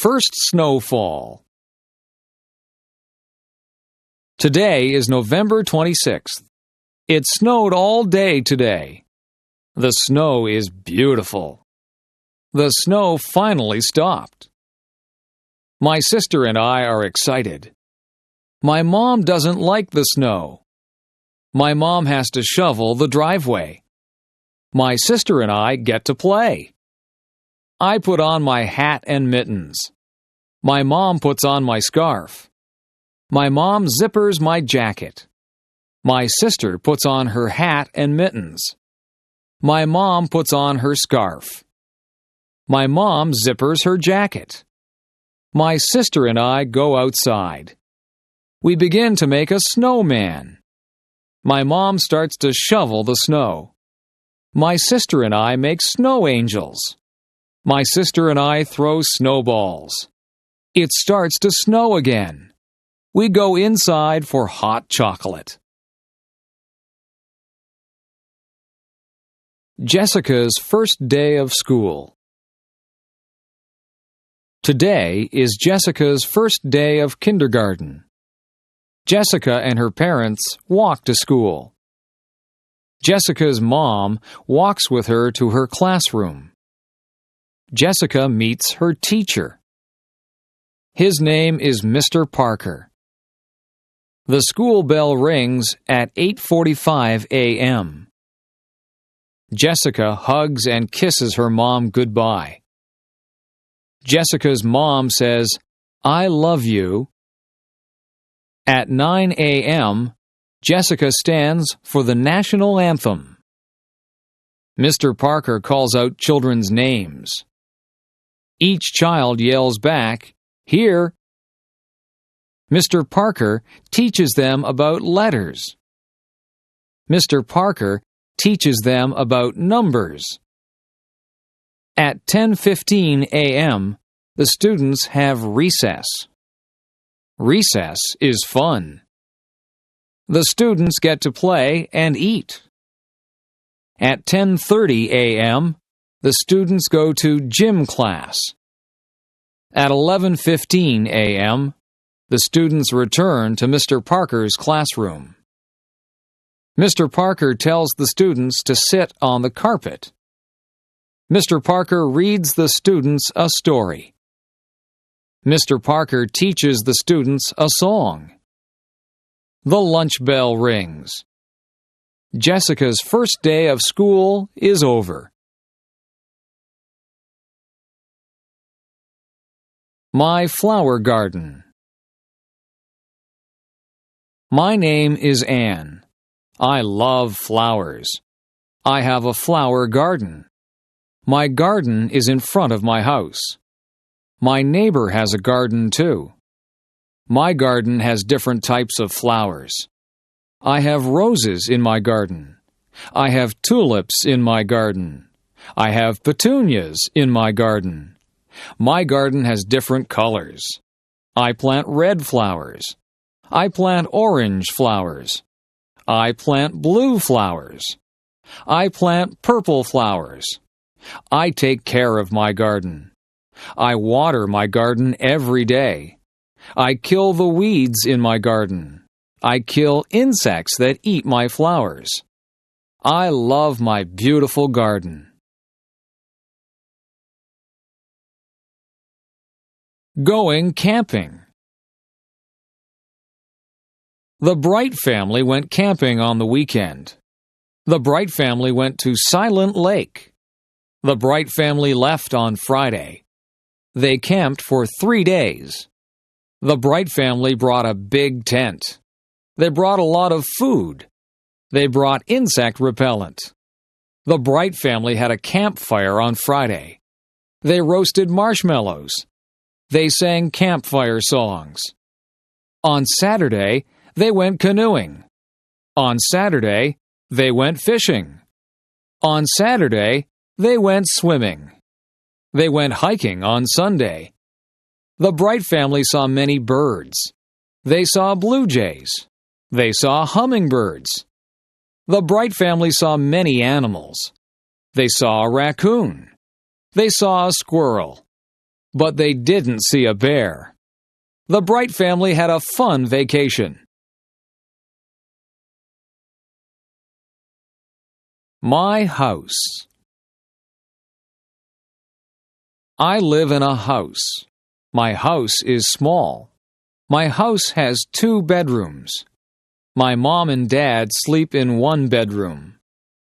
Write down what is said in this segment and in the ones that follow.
first snowfall. Today is November 26th. It snowed all day today. The snow is beautiful. The snow finally stopped. My sister and I are excited. My mom doesn't like the snow. My mom has to shovel the driveway. My sister and I get to play. I put on my hat and mittens. My mom puts on my scarf. My mom zippers my jacket. My sister puts on her hat and mittens. My mom puts on her scarf. My mom zippers her jacket. My sister and I go outside. We begin to make a snowman. My mom starts to shovel the snow. My sister and I make snow angels. My sister and I throw snowballs. It starts to snow again. We go inside for hot chocolate. Jessica's first day of school. Today is Jessica's first day of kindergarten. Jessica and her parents walk to school. Jessica's mom walks with her to her classroom. Jessica meets her teacher. His name is Mr. Parker. The school bell rings at 8:45 a.m. Jessica hugs and kisses her mom goodbye. Jessica's mom says, "I love you." At 9 a.m., Jessica stands for the national anthem. Mr. Parker calls out children's names. Each child yells back, "Here!" Mr. Parker teaches them about letters. Mr. Parker teaches them about numbers. At 10:15 a.m., the students have recess. Recess is fun. The students get to play and eat. At 10:30 a.m., the students go to gym class. At 11:15 a.m., the students return to Mr. Parker's classroom. Mr. Parker tells the students to sit on the carpet. Mr. Parker reads the students a story. Mr. Parker teaches the students a song. The lunch bell rings. Jessica's first day of school is over. My flower garden. My name is Anne. I love flowers. I have a flower garden. My garden is in front of my house. My neighbor has a garden too. My garden has different types of flowers. I have roses in my garden. I have tulips in my garden. I have petunias in my garden. My garden has different colors. I plant red flowers. I plant orange flowers. I plant blue flowers. I plant purple flowers. I take care of my garden. I water my garden every day. I kill the weeds in my garden. I kill insects that eat my flowers. I love my beautiful garden. Going camping. The Bright family went camping on the weekend. The Bright family went to Silent Lake. The Bright family left on Friday. They camped for 3 days. The Bright family brought a big tent. They brought a lot of food. They brought insect repellent. The Bright family had a campfire on Friday. They roasted marshmallows. They sang campfire songs. On Saturday, they went canoeing. On Saturday, they went fishing. On Saturday, they went swimming. They went hiking on Sunday. The Bright family saw many birds. They saw blue jays. They saw hummingbirds. The Bright family saw many animals. They saw a raccoon. They saw a squirrel. But they didn't see a bear. The Bright family had a fun vacation. My house. I live in a house. My house is small. My house has 2 bedrooms. My mom and dad sleep in one bedroom.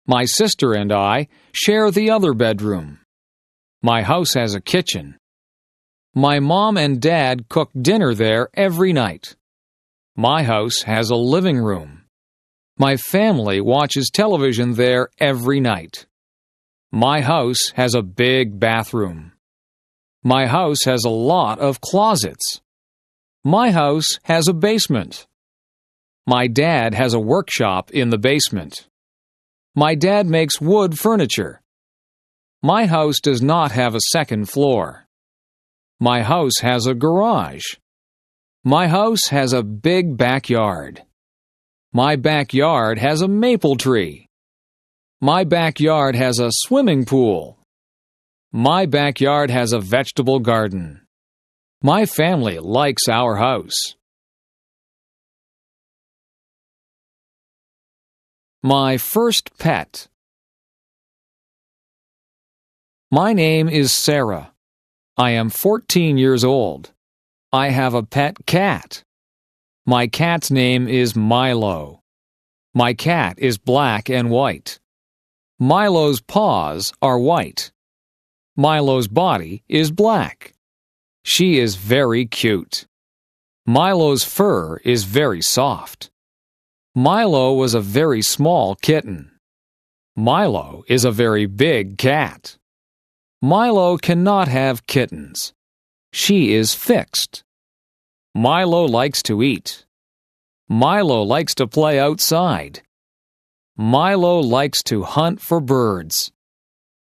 My sister and I share the other bedroom. My house has a kitchen. My mom and dad cook dinner there every night. My house has a living room. My family watches television there every night. My house has a big bathroom. My house has a lot of closets. My house has a basement. My dad has a workshop in the basement. My dad makes wood furniture. My house does not have a second floor. My house has a garage. My house has a big backyard. My backyard has a maple tree. My backyard has a swimming pool. My backyard has a vegetable garden. My family likes our house. My first pet. My name is Sarah. I am 14 years old. I have a pet cat. My cat's name is Milo. My cat is black and white. Milo's paws are white. Milo's body is black. She is very cute. Milo's fur is very soft. Milo was a very small kitten. Milo is a very big cat. Milo cannot have kittens. She is fixed. Milo likes to eat. Milo likes to play outside. Milo likes to hunt for birds.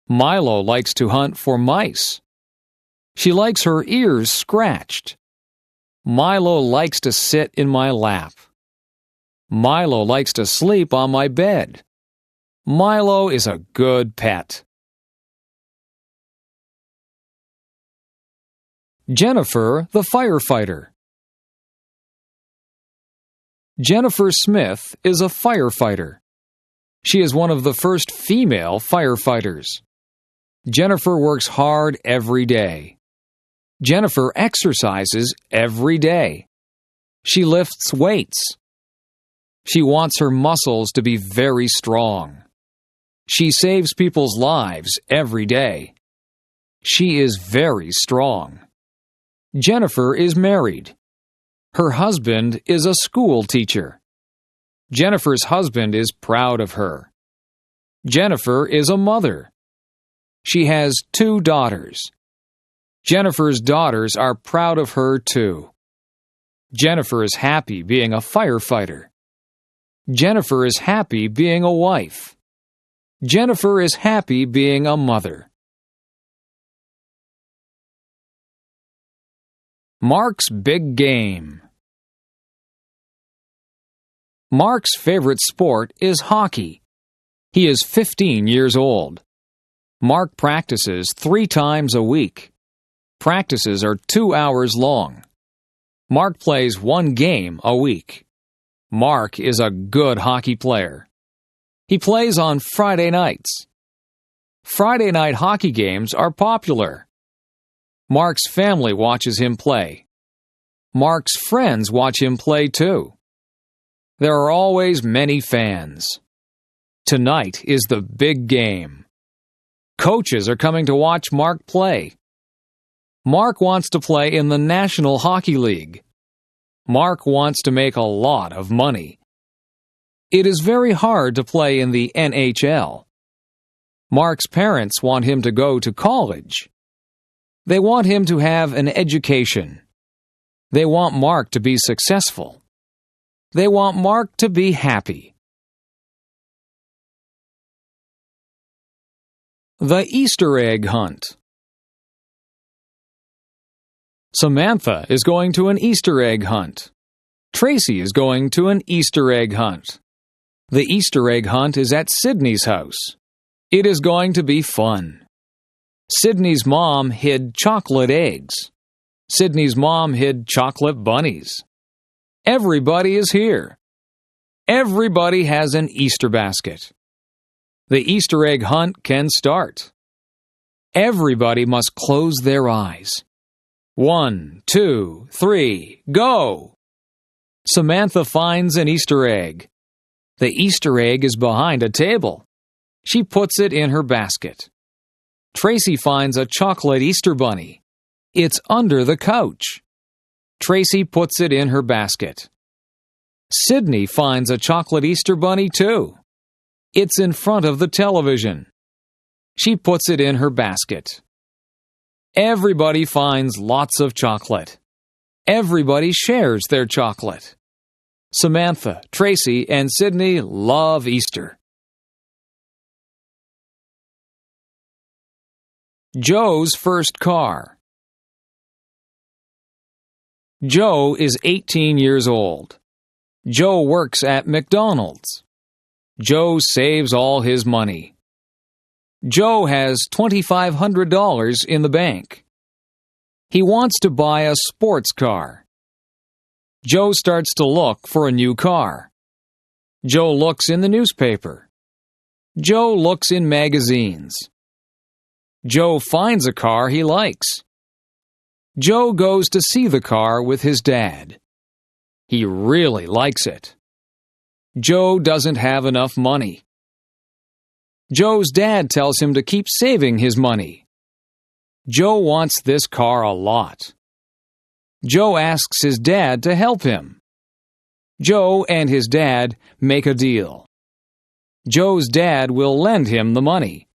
Milo likes to hunt for mice. She likes her ears scratched. Milo likes to sit in my lap. Milo likes to sleep on my bed. Milo is a good pet. Jennifer, the firefighter. Jennifer Smith is a firefighter. She is one of the first female firefighters. Jennifer works hard every day. Jennifer exercises every day. She lifts weights. She wants her muscles to be very strong. She saves people's lives every day. She is very strong. Jennifer is married. Her husband is a school teacher. Jennifer's husband is proud of her. Jennifer is a mother. She has 2 daughters. Jennifer's daughters are proud of her too. Jennifer is happy being a firefighter. Jennifer is happy being a wife. Jennifer is happy being a mother. Mark's big game. Mark's favorite sport is hockey. He is 15 years old. Mark practices 3 times a week. Practices are 2 hours long. Mark plays 1 game a week. Mark is a good hockey player. He plays on Friday nights. Friday night hockey games are popular. Mark's family watches him play. Mark's friends watch him play too. There are always many fans. Tonight is the big game. Coaches are coming to watch Mark play. Mark wants to play in the National Hockey League. Mark wants to make a lot of money. It is very hard to play in the NHL. Mark's parents want him to go to college. They want him to have an education. They want Mark to be successful. They want Mark to be happy. The Easter egg hunt. Samantha is going to an Easter egg hunt. Tracy is going to an Easter egg hunt. The Easter egg hunt is at Sydney's house. It is going to be fun. Sydney's mom hid chocolate eggs. Sydney's mom hid chocolate bunnies. Everybody is here. Everybody has an Easter basket. The Easter egg hunt can start. Everybody must close their eyes. 1, 2, 3, go! Samantha finds an Easter egg. The Easter egg is behind a table. She puts it in her basket. Tracy finds a chocolate Easter bunny. It's under the couch. Tracy puts it in her basket. Sydney finds a chocolate Easter bunny too. It's in front of the television. She puts it in her basket. Everybody finds lots of chocolate. Everybody shares their chocolate. Samantha, Tracy, and Sydney love Easter. Joe's first car. Joe is 18 years old. Joe works at McDonald's. Joe saves all his money. Joe has $2,500 in the bank. He wants to buy a sports car. Joe starts to look for a new car. Joe looks in the newspaper. Joe looks in magazines. Joe finds a car he likes. Joe goes to see the car with his dad. He really likes it. Joe doesn't have enough money. Joe's dad tells him to keep saving his money. Joe wants this car a lot. Joe asks his dad to help him. Joe and his dad make a deal. Joe's dad will lend him the money.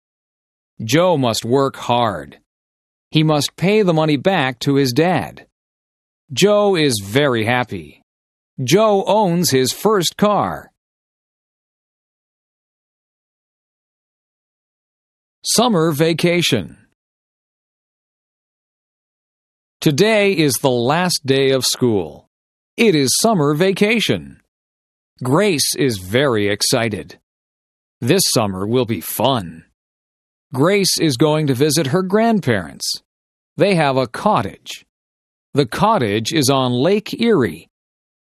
Joe must work hard. He must pay the money back to his dad. Joe is very happy. Joe owns his first car. Summer vacation. Today is the last day of school. It is summer vacation. Grace is very excited. This summer will be fun. Grace is going to visit her grandparents. They have a cottage. The cottage is on Lake Erie.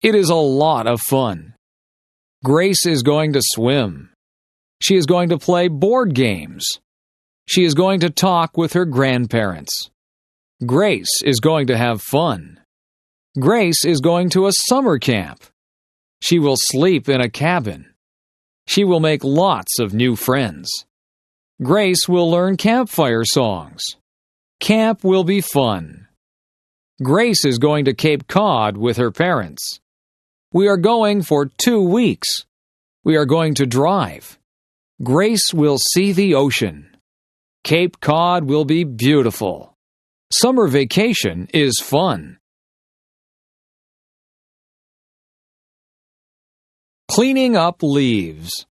It is a lot of fun. Grace is going to swim. She is going to play board games. She is going to talk with her grandparents. Grace is going to have fun. Grace is going to a summer camp. She will sleep in a cabin. She will make lots of new friends. Grace will learn campfire songs. Camp will be fun. Grace is going to Cape Cod with her parents. We are going for 2 weeks. We are going to drive. Grace will see the ocean. Cape Cod will be beautiful. Summer vacation is fun. Cleaning up leaves.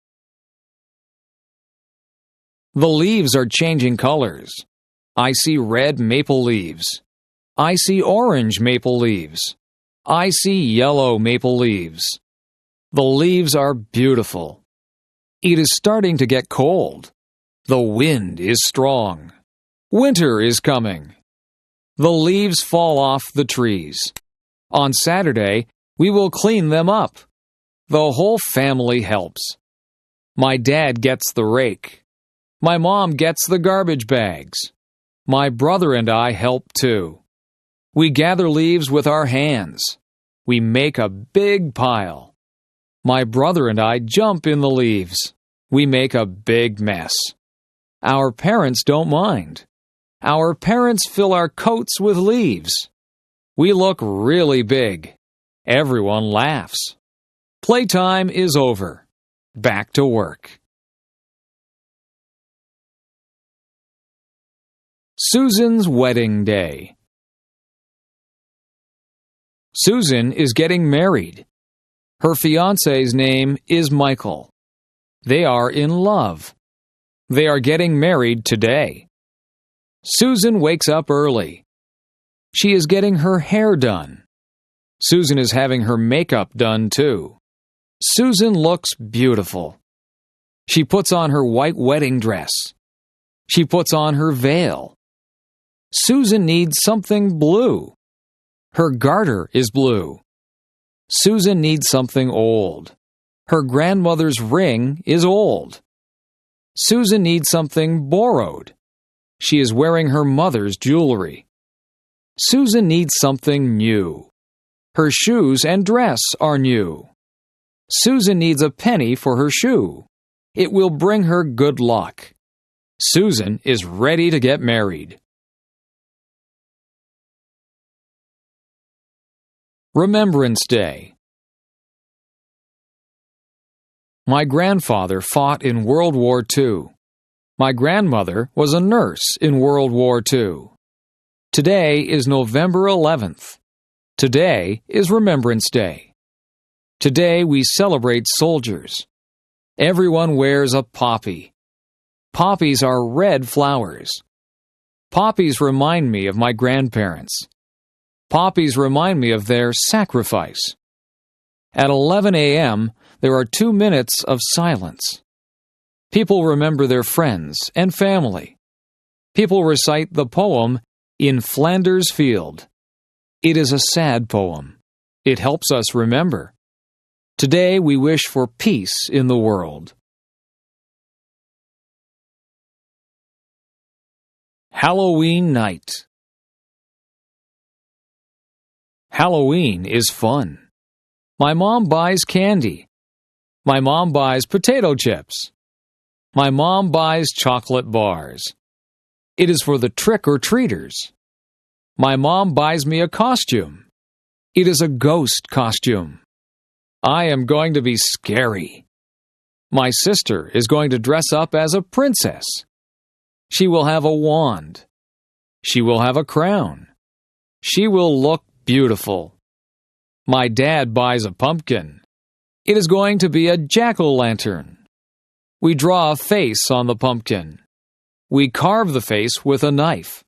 The leaves are changing colors. I see red maple leaves. I see orange maple leaves. I see yellow maple leaves. The leaves are beautiful. It is starting to get cold. The wind is strong. Winter is coming. The leaves fall off the trees. On Saturday, we will clean them up. The whole family helps. My dad gets the rake. My mom gets the garbage bags. My brother and I help too. We gather leaves with our hands. We make a big pile. My brother and I jump in the leaves. We make a big mess. Our parents don't mind. Our parents fill our coats with leaves. We look really big. Everyone laughs. Playtime is over. Back to work. Susan's wedding day. Susan is getting married. Her fiancé's name is Michael. They are in love. They are getting married today. Susan wakes up early. She is getting her hair done. Susan is having her makeup done too. Susan looks beautiful. She puts on her white wedding dress. She puts on her veil. Susan needs something blue. Her garter is blue. Susan needs something old. Her grandmother's ring is old. Susan needs something borrowed. She is wearing her mother's jewelry. Susan needs something new. Her shoes and dress are new. Susan needs a penny for her shoe. It will bring her good luck. Susan is ready to get married. Remembrance Day. My grandfather fought in World War II. My grandmother was a nurse in World War II. Today is November 11th. Today is Remembrance Day. Today we celebrate soldiers. Everyone wears a poppy. Poppies are red flowers. Poppies remind me of my grandparents. Poppies remind me of their sacrifice. At 11 a.m., there are 2 minutes of silence. People remember their friends and family. People recite the poem In Flanders Field. It is a sad poem. It helps us remember. Today we wish for peace in the world. Halloween night. Halloween is fun. My mom buys candy. My mom buys potato chips. My mom buys chocolate bars. It is for the trick-or-treaters. My mom buys me a costume. It is a ghost costume. I am going to be scary. My sister is going to dress up as a princess. She will have a wand. She will have a crown. She will look beautiful. My dad buys a pumpkin. It is going to be a jack-o'-lantern. We draw a face on the pumpkin. We carve the face with a knife.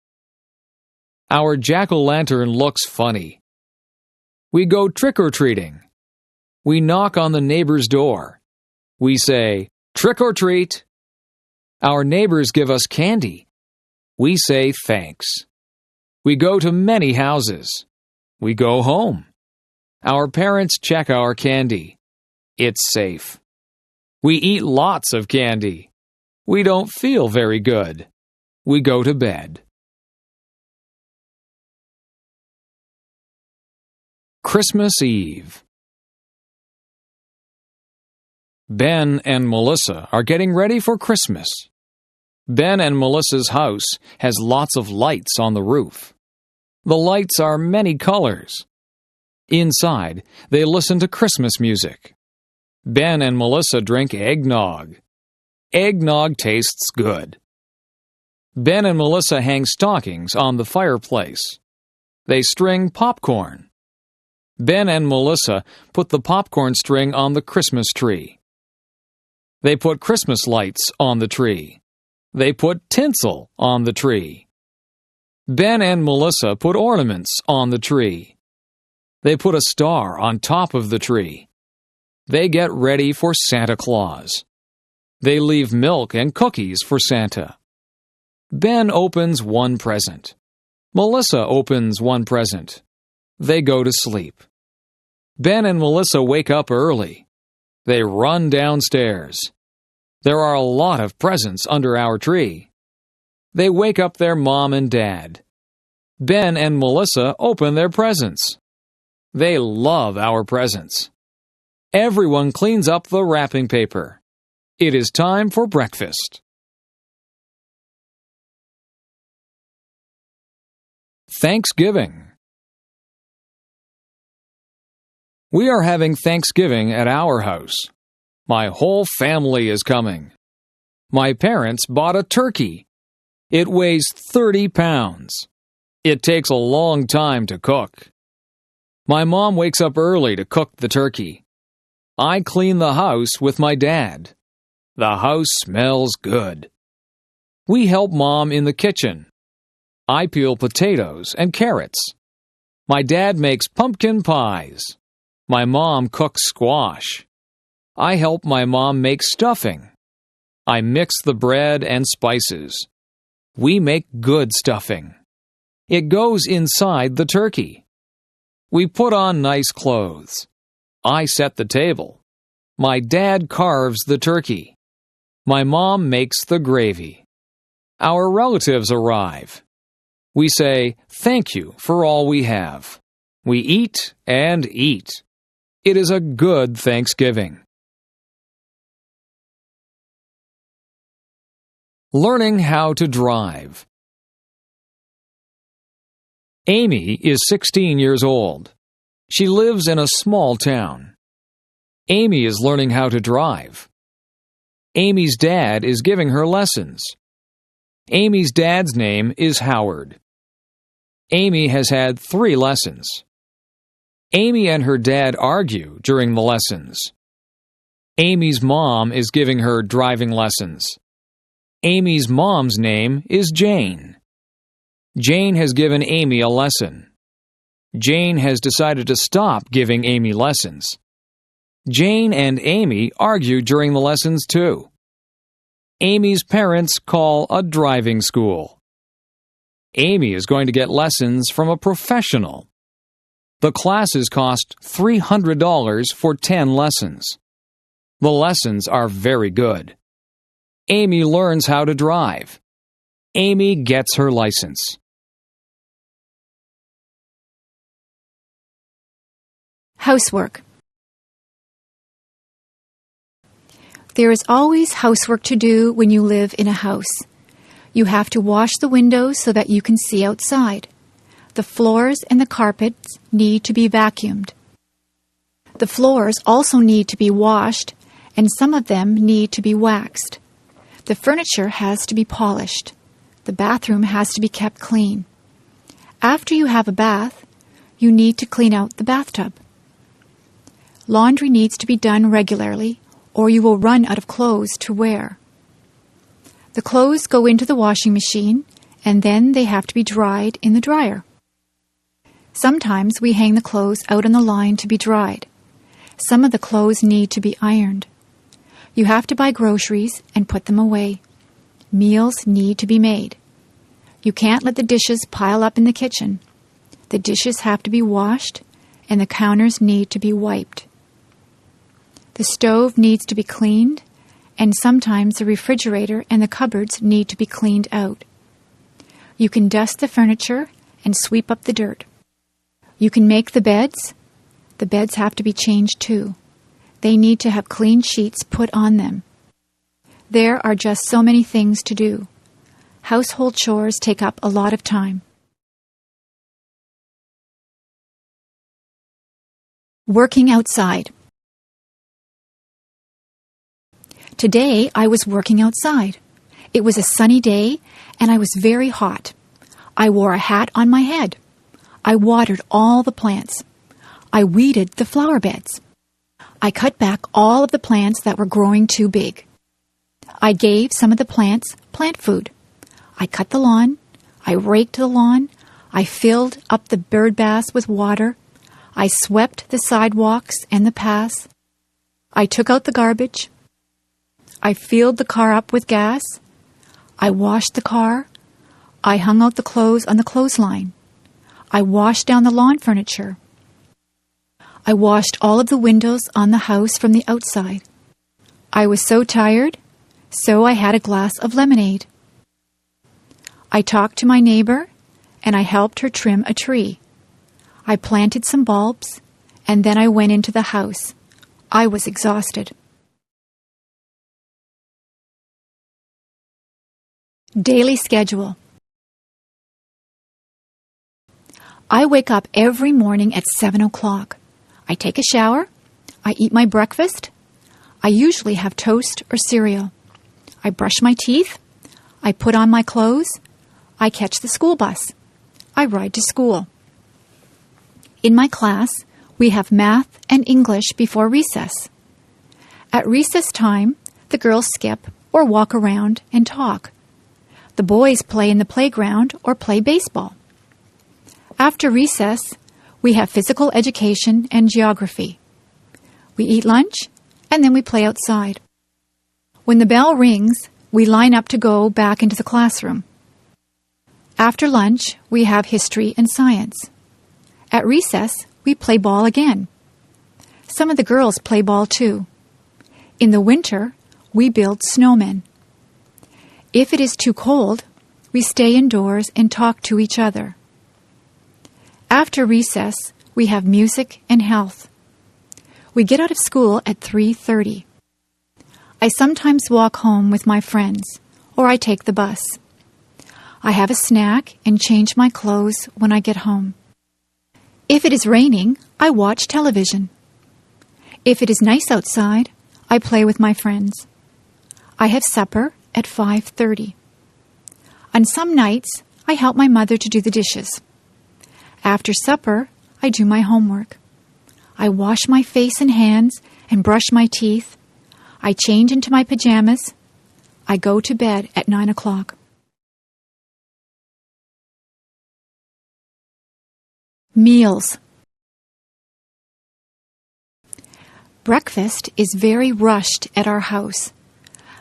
Our jack-o'-lantern looks funny. We go trick-or-treating. We knock on the neighbor's door. We say, "Trick-or-treat." Our neighbors give us candy. We say thanks. We go to many houses. We go home. Our parents check our candy. It's safe. We eat lots of candy. We don't feel very good. We go to bed. Christmas Eve. Ben and Melissa are getting ready for Christmas. Ben and Melissa's house has lots of lights on the roof. The lights are many colors. Inside, they listen to Christmas music. Ben and Melissa drink eggnog. Eggnog tastes good. Ben and Melissa hang stockings on the fireplace. They string popcorn. Ben and Melissa put the popcorn string on the Christmas tree. They put Christmas lights on the tree. They put tinsel on the tree. Ben and Melissa put ornaments on the tree. They put a star on top of the tree. They get ready for Santa Claus. They leave milk and cookies for Santa. Ben opens one present. Melissa opens one present. They go to sleep. Ben and Melissa wake up early. They run downstairs. There are a lot of presents under our tree. They wake up their mom and dad. Ben and Melissa open their presents. They love our presents. Everyone cleans up the wrapping paper. It is time for breakfast. Thanksgiving. We are having Thanksgiving at our house. My whole family is coming. My parents bought a turkey. It weighs 30 pounds. It takes a long time to cook. My mom wakes up early to cook the turkey. I clean the house with my dad. The house smells good. We help Mom in the kitchen. I peel potatoes and carrots. My dad makes pumpkin pies. My mom cooks squash. I help my mom make stuffing. I mix the bread and spices. We make good stuffing. It goes inside the turkey. We put on nice clothes. I set the table. My dad carves the turkey. My mom makes the gravy. Our relatives arrive. We say, "Thank you for all we have." We eat and eat. It is a good Thanksgiving. Learning how to drive. Amy is 16 years old. She lives in a small town. Amy is learning how to drive. Amy's dad is giving her lessons. Amy's dad's name is Howard. Amy has had 3 lessons. Amy and her dad argue during the lessons. Amy's mom is giving her driving lessons. Amy's mom's name is Jane. Jane has given Amy a lesson. Jane has decided to stop giving Amy lessons. Jane and Amy argue during the lessons too. Amy's parents call a driving school. Amy is going to get lessons from a professional. The classes cost $300 for 10 lessons. The lessons are very good. Amy learns how to drive. Amy gets her license. Housework. There is always housework to do when you live in a house. You have to wash the windows so that you can see outside. The floors and the carpets need to be vacuumed. The floors also need to be washed, and some of them need to be waxed. The furniture has to be polished. The bathroom has to be kept clean. After you have a bath, you need to clean out the bathtub. Laundry needs to be done regularly, or you will run out of clothes to wear. The clothes go into the washing machine, and then they have to be dried in the dryer. Sometimes we hang the clothes out on the line to be dried. Some of the clothes need to be ironed. You have to buy groceries and put them away. Meals need to be made. You can't let the dishes pile up in the kitchen. The dishes have to be washed, and the counters need to be wiped. The stove needs to be cleaned, and sometimes the refrigerator and the cupboards need to be cleaned out. You can dust the furniture and sweep up the dirt. You can make the beds. The beds have to be changed too. They need to have clean sheets put on them. There are just so many things to do. Household chores take up a lot of time. Working outside. Today I was working outside. It was a sunny day and I was very hot. I wore a hat on my head. I watered all the plants. I weeded the flower beds. I cut back all of the plants that were growing too big. I gave some of the plants plant food. I cut the lawn. I raked the lawn. I filled up the bird baths with water. I swept the sidewalks and the paths. I took out the garbage. I filled the car up with gas. I washed the car. I hung out the clothes on the clothesline. I washed down the lawn furniture. I washed all of the windows on the house from the outside. I was so tired, so I had a glass of lemonade. I talked to my neighbor, and I helped her trim a tree. I planted some bulbs, and then I went into the house. I was exhausted. Daily schedule. I wake up every morning at 7 o'clock. I take a shower. I eat my breakfast. I usually have toast or cereal. I brush my teeth. I put on my clothes. I catch the school bus. I ride to school. In my class, we have math and English before recess. At recess time, the girls skip or walk around and talk. The boys play in the playground or play baseball. After recess, we have physical education and geography. We eat lunch, and then we play outside. When the bell rings, we line up to go back into the classroom. After lunch, we have history and science. At recess, we play ball again. Some of the girls play ball too. In the winter, we build snowmen. If it is too cold, we stay indoors and talk to each other. After recess, we have music and health. We get out of school at 3:30. I sometimes walk home with my friends, or I take the bus. I have a snack and change my clothes when I get home. If it is raining, I watch television. If it is nice outside, I play with my friends. I have supper at 5:30. On some nights, I help my mother to do the dishes. After supper, I do my homework. I wash my face and hands and brush my teeth. I change into my pajamas. I go to bed at 9 o'clock. Meals. Breakfast is very rushed at our house.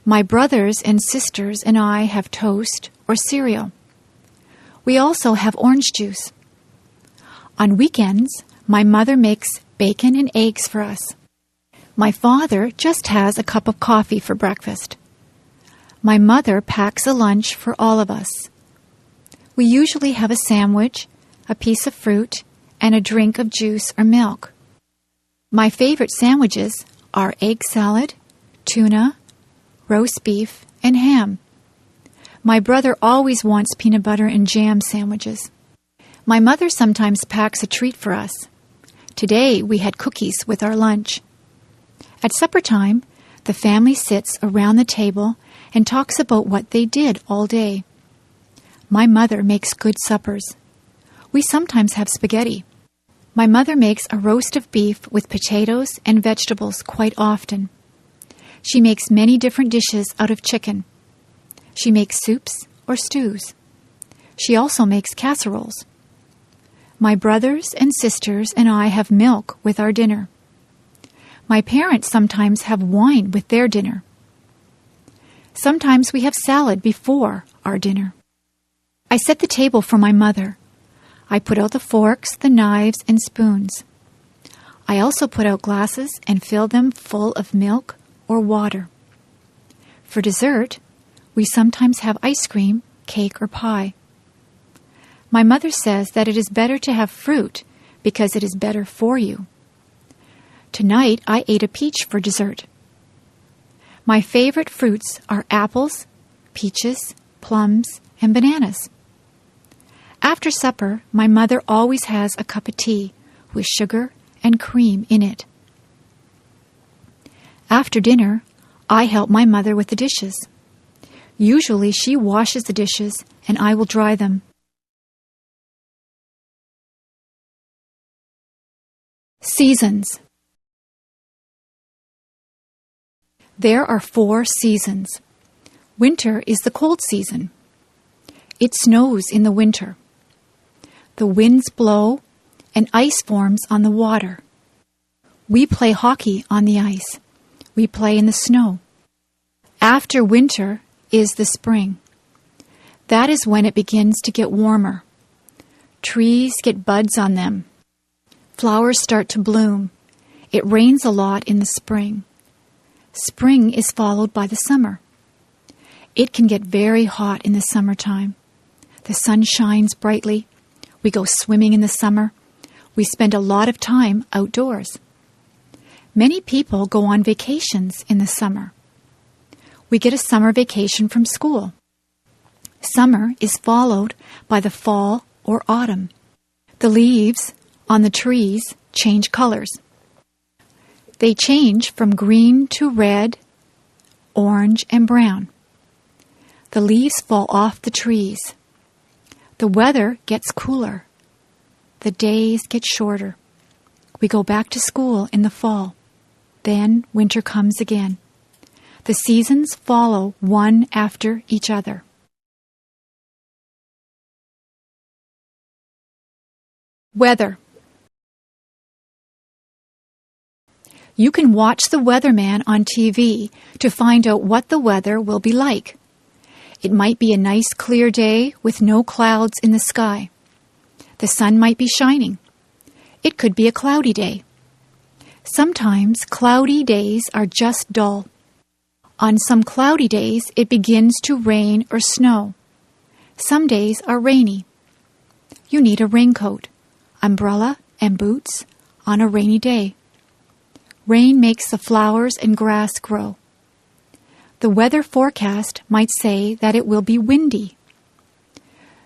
My brothers and sisters and I have toast or cereal. We also have orange juice. On weekends, my mother makes bacon and eggs for us. My father just has a cup of coffee for breakfast. My mother packs a lunch for all of us. We usually have a sandwich, a piece of fruit, and a drink of juice or milk. My favorite sandwiches are egg salad, tuna, roast beef, and ham. My brother always wants peanut butter and jam sandwiches. My mother sometimes packs a treat for us. Today we had cookies with our lunch. At supper time, the family sits around the table and talks about what they did all day. My mother makes good suppers. We sometimes have spaghetti. My mother makes a roast of beef with potatoes and vegetables quite often. She makes many different dishes out of chicken. She makes soups or stews. She also makes casseroles. My brothers and sisters and I have milk with our dinner. My parents sometimes have wine with their dinner. Sometimes we have salad before our dinner. I set the table for my mother. I put out the forks, the knives, and spoons. I also put out glasses and fill them full of milk or water. For dessert, we sometimes have ice cream, cake, or pie. My mother says that it is better to have fruit because it is better for you. Tonight, I ate a peach for dessert. My favorite fruits are apples, peaches, plums, and bananas. After supper, my mother always has a cup of tea with sugar and cream in it. After dinner, I help my mother with the dishes. Usually she washes the dishes and I will dry them. Seasons. There are 4 seasons. Winter is the cold season. It snows in the winter. The winds blow and ice forms on the water. We play hockey on the ice. We play in the snow. After winter is the spring. That is when it begins to get warmer. Trees get buds on them. Flowers start to bloom. It rains a lot in the spring. Spring is followed by the summer. It can get very hot in the summertime. The sun shines brightly. We go swimming in the summer. We spend a lot of time outdoors. Many people go on vacations in the summer. We get a summer vacation from school. Summer is followed by the fall or autumn. The leaves on the trees change colors. They change from green to red, orange, and brown. The leaves fall off the trees. The weather gets cooler. The days get shorter. We go back to school in the fall. Then winter comes again. The seasons follow one after each other. Weather. You can watch the weatherman on TV to find out what the weather will be like. It might be a nice clear day with no clouds in the sky. The sun might be shining. It could be a cloudy day. Sometimes cloudy days are just dull. On some cloudy days, it begins to rain or snow. Some days are rainy. You need a raincoat, umbrella, and boots on a rainy day. Rain makes the flowers and grass grow. The weather forecast might say that it will be windy.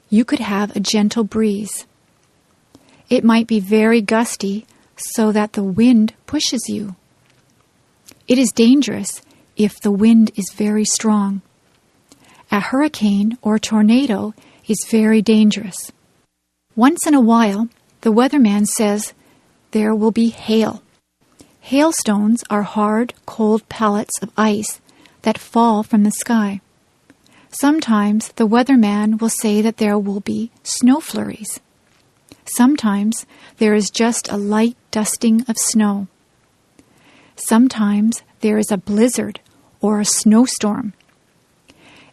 You could have a gentle breeze. It might be very gusty so that the wind pushes you. It is dangerous if the wind is very strong. A hurricane or tornado is very dangerous. Once in a while, the weatherman says there will be hail. Hailstones are hard, cold pellets of ice that fall from the sky. Sometimes the weatherman will say that there will be snow flurries. Sometimes there is just a light dusting of snow. Sometimes there is a blizzard or a snowstorm.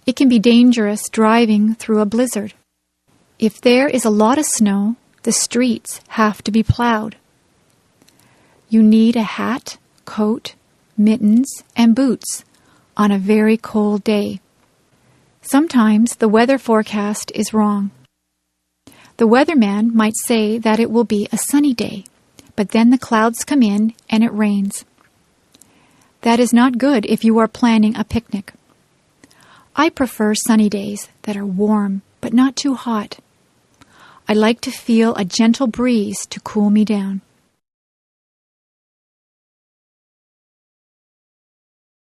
It can be dangerous driving through a blizzard. If there is a lot of snow, the streets have to be plowed. You need a hat, coat, mittens, and boots on a very cold day. Sometimes the weather forecast is wrong. The weatherman might say that it will be a sunny day, but then the clouds come in and it rains. That is not good if you are planning a picnic. I prefer sunny days that are warm but not too hot. I like to feel a gentle breeze to cool me down.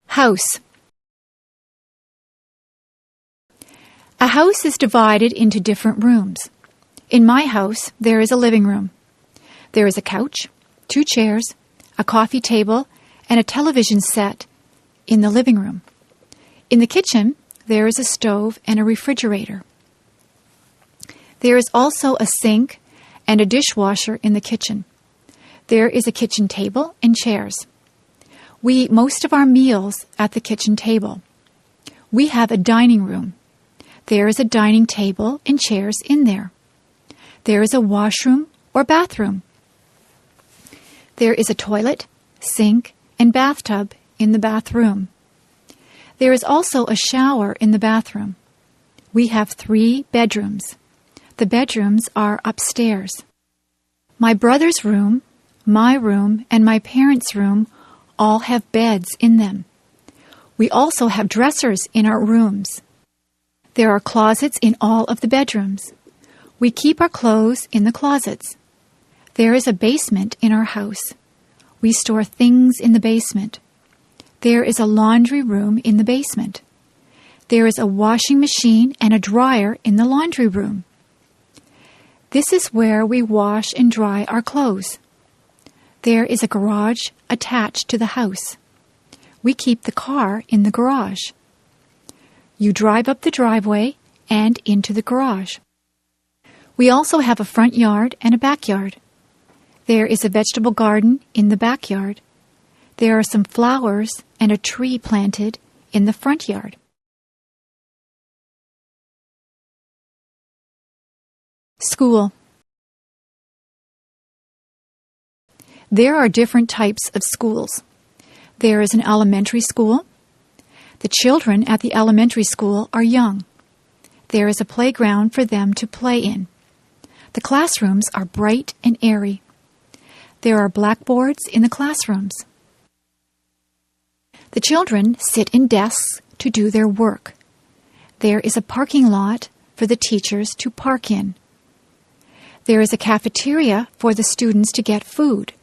House. A house is divided into different rooms. In my house, there is a living room. There is a couch, 2 chairs, a coffee table, and a television set in the living room. In the kitchen, there is a stove and a refrigerator. There is also a sink and a dishwasher in the kitchen. There is a kitchen table and chairs. We eat most of our meals at the kitchen table. We have a dining room. There is a dining table and chairs in there. There is a washroom or bathroom. There is a toilet, sink, and bathtub in the bathroom. There is also a shower in the bathroom. We have 3 bedrooms. The bedrooms are upstairs. My brother's room, my room, and my parents' room all have beds in them. We also have dressers in our rooms. There are closets in all of the bedrooms. We keep our clothes in the closets. There is a basement in our house. We store things in the basement. There is a laundry room in the basement. There is a washing machine and a dryer in the laundry room. This is where we wash and dry our clothes. There is a garage attached to the house. We keep the car in the garage. You drive up the driveway and into the garage. We also have a front yard and a backyard. There is a vegetable garden in the backyard. There are some flowers and a tree planted in the front yard. School. There are different types of schools. There is an elementary school. The children at the elementary school are young. There is a playground for them to play in. The classrooms are bright and airy. There are blackboards in the classrooms. The children sit in desks to do their work. There is a parking lot for the teachers to park in. There is a cafeteria for the students to get food.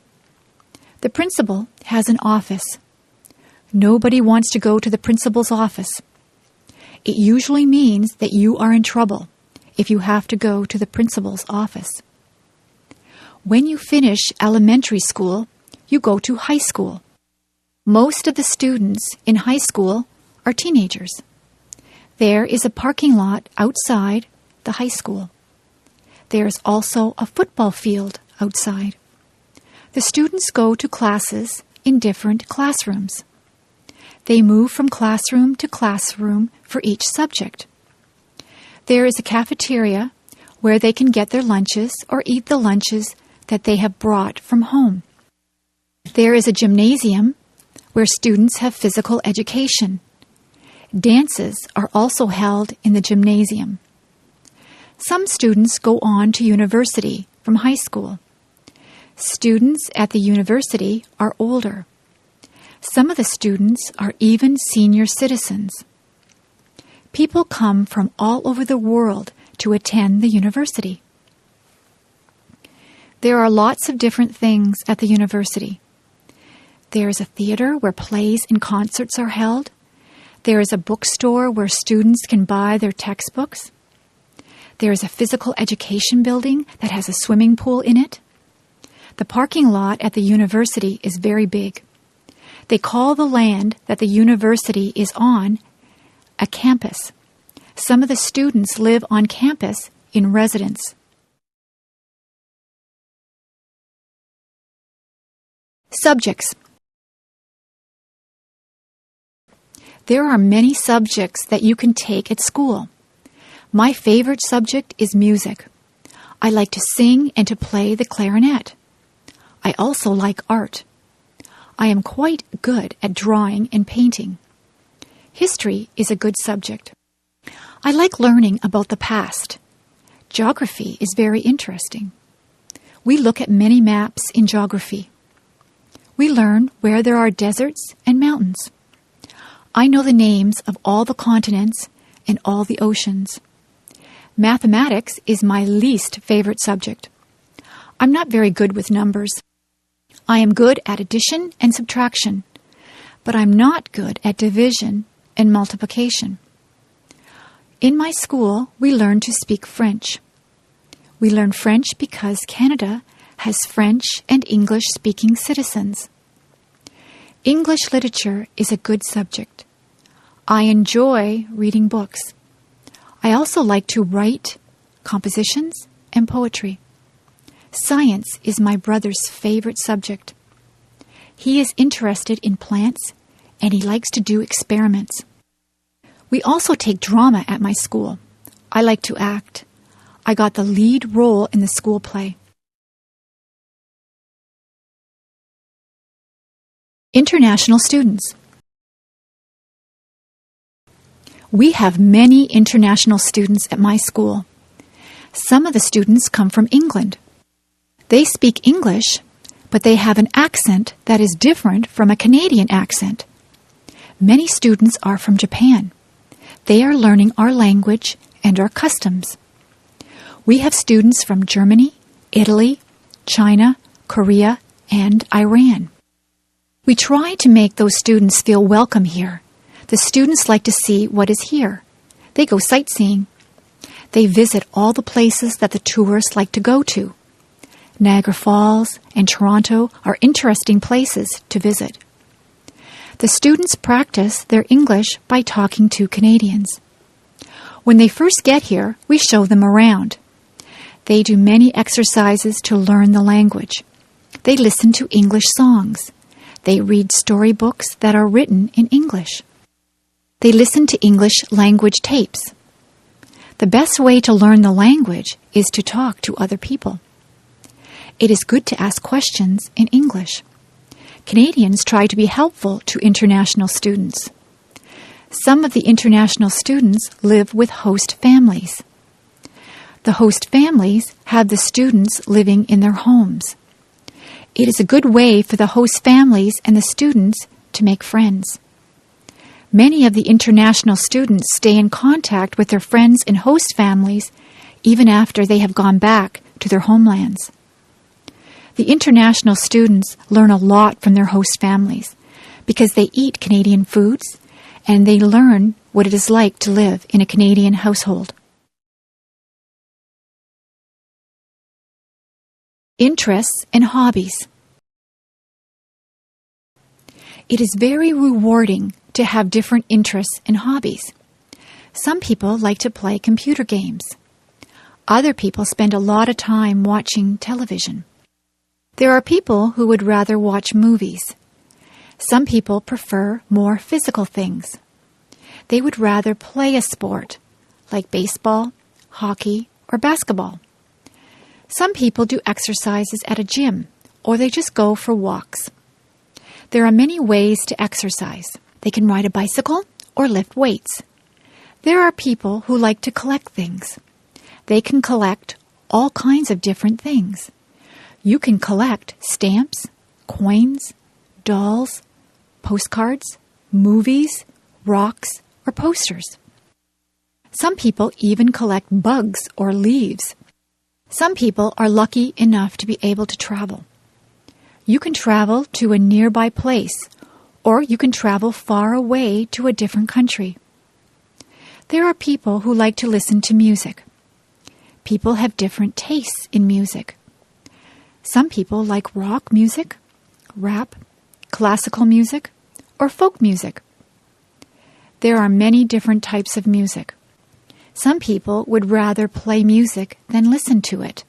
The principal has an office. Nobody wants to go to the principal's office. It usually means that you are in trouble if you have to go to the principal's office. When you finish elementary school, you go to high school. Most of the students in high school are teenagers. There is a parking lot outside the high school. There is also a football field outside. The students go to classes in different classrooms. They move from classroom to classroom for each subject. There is a cafeteria where they can get their lunches or eat the lunches that they have brought from home. There is a gymnasium where students have physical education. Dances are also held in the gymnasium. Some students go on to university from high school. Students at the university are older. Some of the students are even senior citizens. People come from all over the world to attend the university. There are lots of different things at the university. There is a theater where plays and concerts are held. There is a bookstore where students can buy their textbooks. There is a physical education building that has a swimming pool in it. The parking lot at the university is very big. They call the land that the university is on a campus. Some of the students live on campus in residence. Subjects. There are many subjects that you can take at school. My favorite subject is music. I like to sing and to play the clarinet. I also like art. I am quite good at drawing and painting. History is a good subject. I like learning about the past. Geography is very interesting. We look at many maps in geography. We learn where there are deserts and mountains. I know the names of all the continents and all the oceans. Mathematics is my least favorite subject. I'm not very good with numbers. I am good at addition and subtraction, but I'm not good at division and multiplication. In my school, we learn to speak French. We learn French because Canada has French and English-speaking citizens. English literature is a good subject. I enjoy reading books. I also like to write compositions and poetry. Science is my brother's favorite subject. He is interested in plants and he likes to do experiments. We also take drama at my school. I like to act. I got the lead role in the school play. International students. We have many international students at my school. Some of the students come from England. They speak English, but they have an accent that is different from a Canadian accent. Many students are from Japan. They are learning our language and our customs. We have students from Germany, Italy, China, Korea, and Iran. We try to make those students feel welcome here. The students like to see what is here. They go sightseeing. They visit all the places that the tourists like to go to. Niagara Falls and Toronto are interesting places to visit. The students practice their English by talking to Canadians. When they first get here, we show them around. They do many exercises to learn the language. They listen to English songs. They read storybooks that are written in English. They listen to English language tapes. The best way to learn the language is to talk to other people. It is good to ask questions in English. Canadians try to be helpful to international students. Some of the international students live with host families. The host families have the students living in their homes. It is a good way for the host families and the students to make friends. Many of the international students stay in contact with their friends and host families even after they have gone back to their homelands. The international students learn a lot from their host families because they eat Canadian foods and they learn what it is like to live in a Canadian household. Interests and hobbies. It is very rewarding to have different interests and hobbies. Some people like to play computer games. Other people spend a lot of time watching television. There are people who would rather watch movies. Some people prefer more physical things. They would rather play a sport, like baseball, hockey, or basketball. Some people do exercises at a gym, or they just go for walks. There are many ways to exercise. They can ride a bicycle or lift weights. There are people who like to collect things. They can collect all kinds of different things. You can collect stamps, coins, dolls, postcards, movies, rocks, or posters. Some people even collect bugs or leaves. Some people are lucky enough to be able to travel. You can travel to a nearby place, or you can travel far away to a different country. There are people who like to listen to music. People have different tastes in music. Some people like rock music, rap, classical music, or folk music. There are many different types of music. Some people would rather play music than listen to it.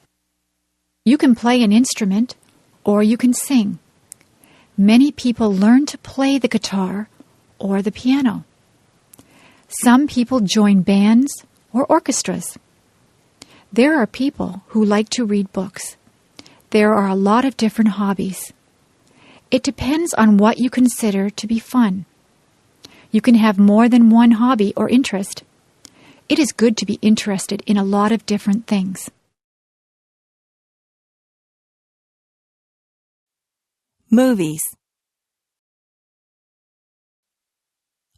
You can play an instrument, or you can sing. Many people learn to play the guitar or the piano. Some people join bands or orchestras. There are people who like to read books. There are a lot of different hobbies. It depends on what you consider to be fun. You can have more than one hobby or interest. It is good to be interested in a lot of different things. Movies.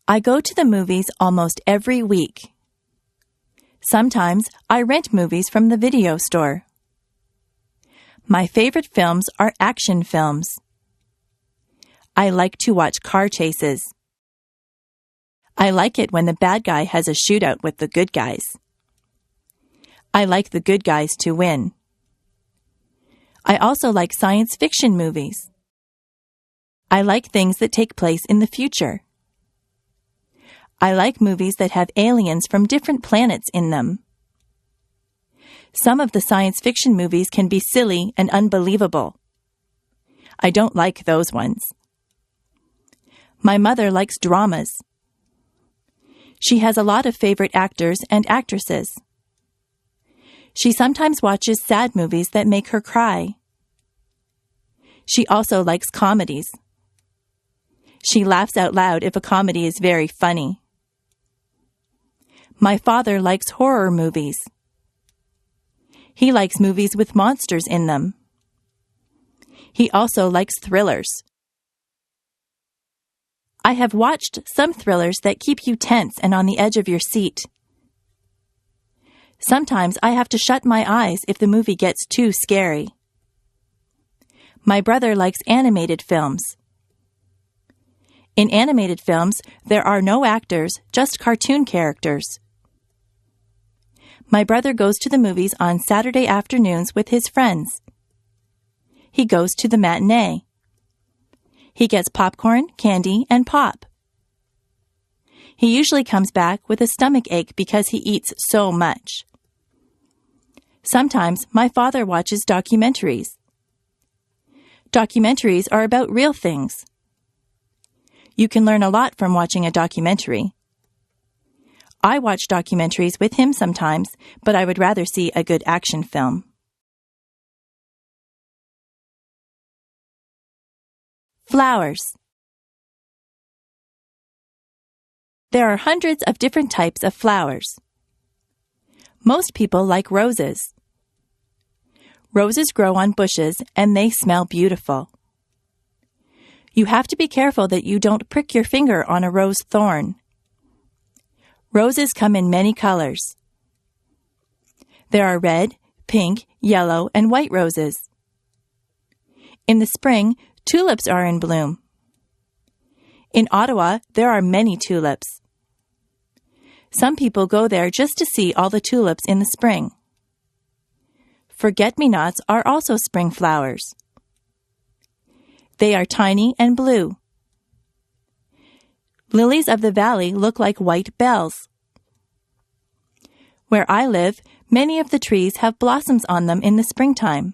I go to the movies almost every week. Sometimes I rent movies from the video store. My favorite films are action films. I like to watch car chases. I like it when the bad guy has a shootout with the good guys. I like the good guys to win. I also like science fiction movies. I like things that take place in the future. I like movies that have aliens from different planets in them. Some of the science fiction movies can be silly and unbelievable. I don't like those ones. My mother likes dramas. She has a lot of favorite actors and actresses. She sometimes watches sad movies that make her cry. She also likes comedies. She laughs out loud if a comedy is very funny. My father likes horror movies. He likes movies with monsters in them. He also likes thrillers. I have watched some thrillers that keep you tense and on the edge of your seat. Sometimes I have to shut my eyes if the movie gets too scary. My brother likes animated films. In animated films, there are no actors, just cartoon characters. My brother goes to the movies on Saturday afternoons with his friends. He goes to the matinee. He gets popcorn, candy, and pop. He usually comes back with a stomach ache because he eats so much. Sometimes my father watches documentaries. Documentaries are about real things. You can learn a lot from watching a documentary. I watch documentaries with him sometimes, but I would rather see a good action film. Flowers. There are hundreds of different types of flowers. Most people like roses. Roses grow on bushes and they smell beautiful. You have to be careful that you don't prick your finger on a rose thorn. Roses come in many colors. There are red, pink, yellow, and white roses. In the spring, tulips are in bloom. In Ottawa, there are many tulips. Some people go there just to see all the tulips in the spring. Forget-me-nots are also spring flowers. They are tiny and blue. Lilies of the valley look like white bells. Where I live, many of the trees have blossoms on them in the springtime.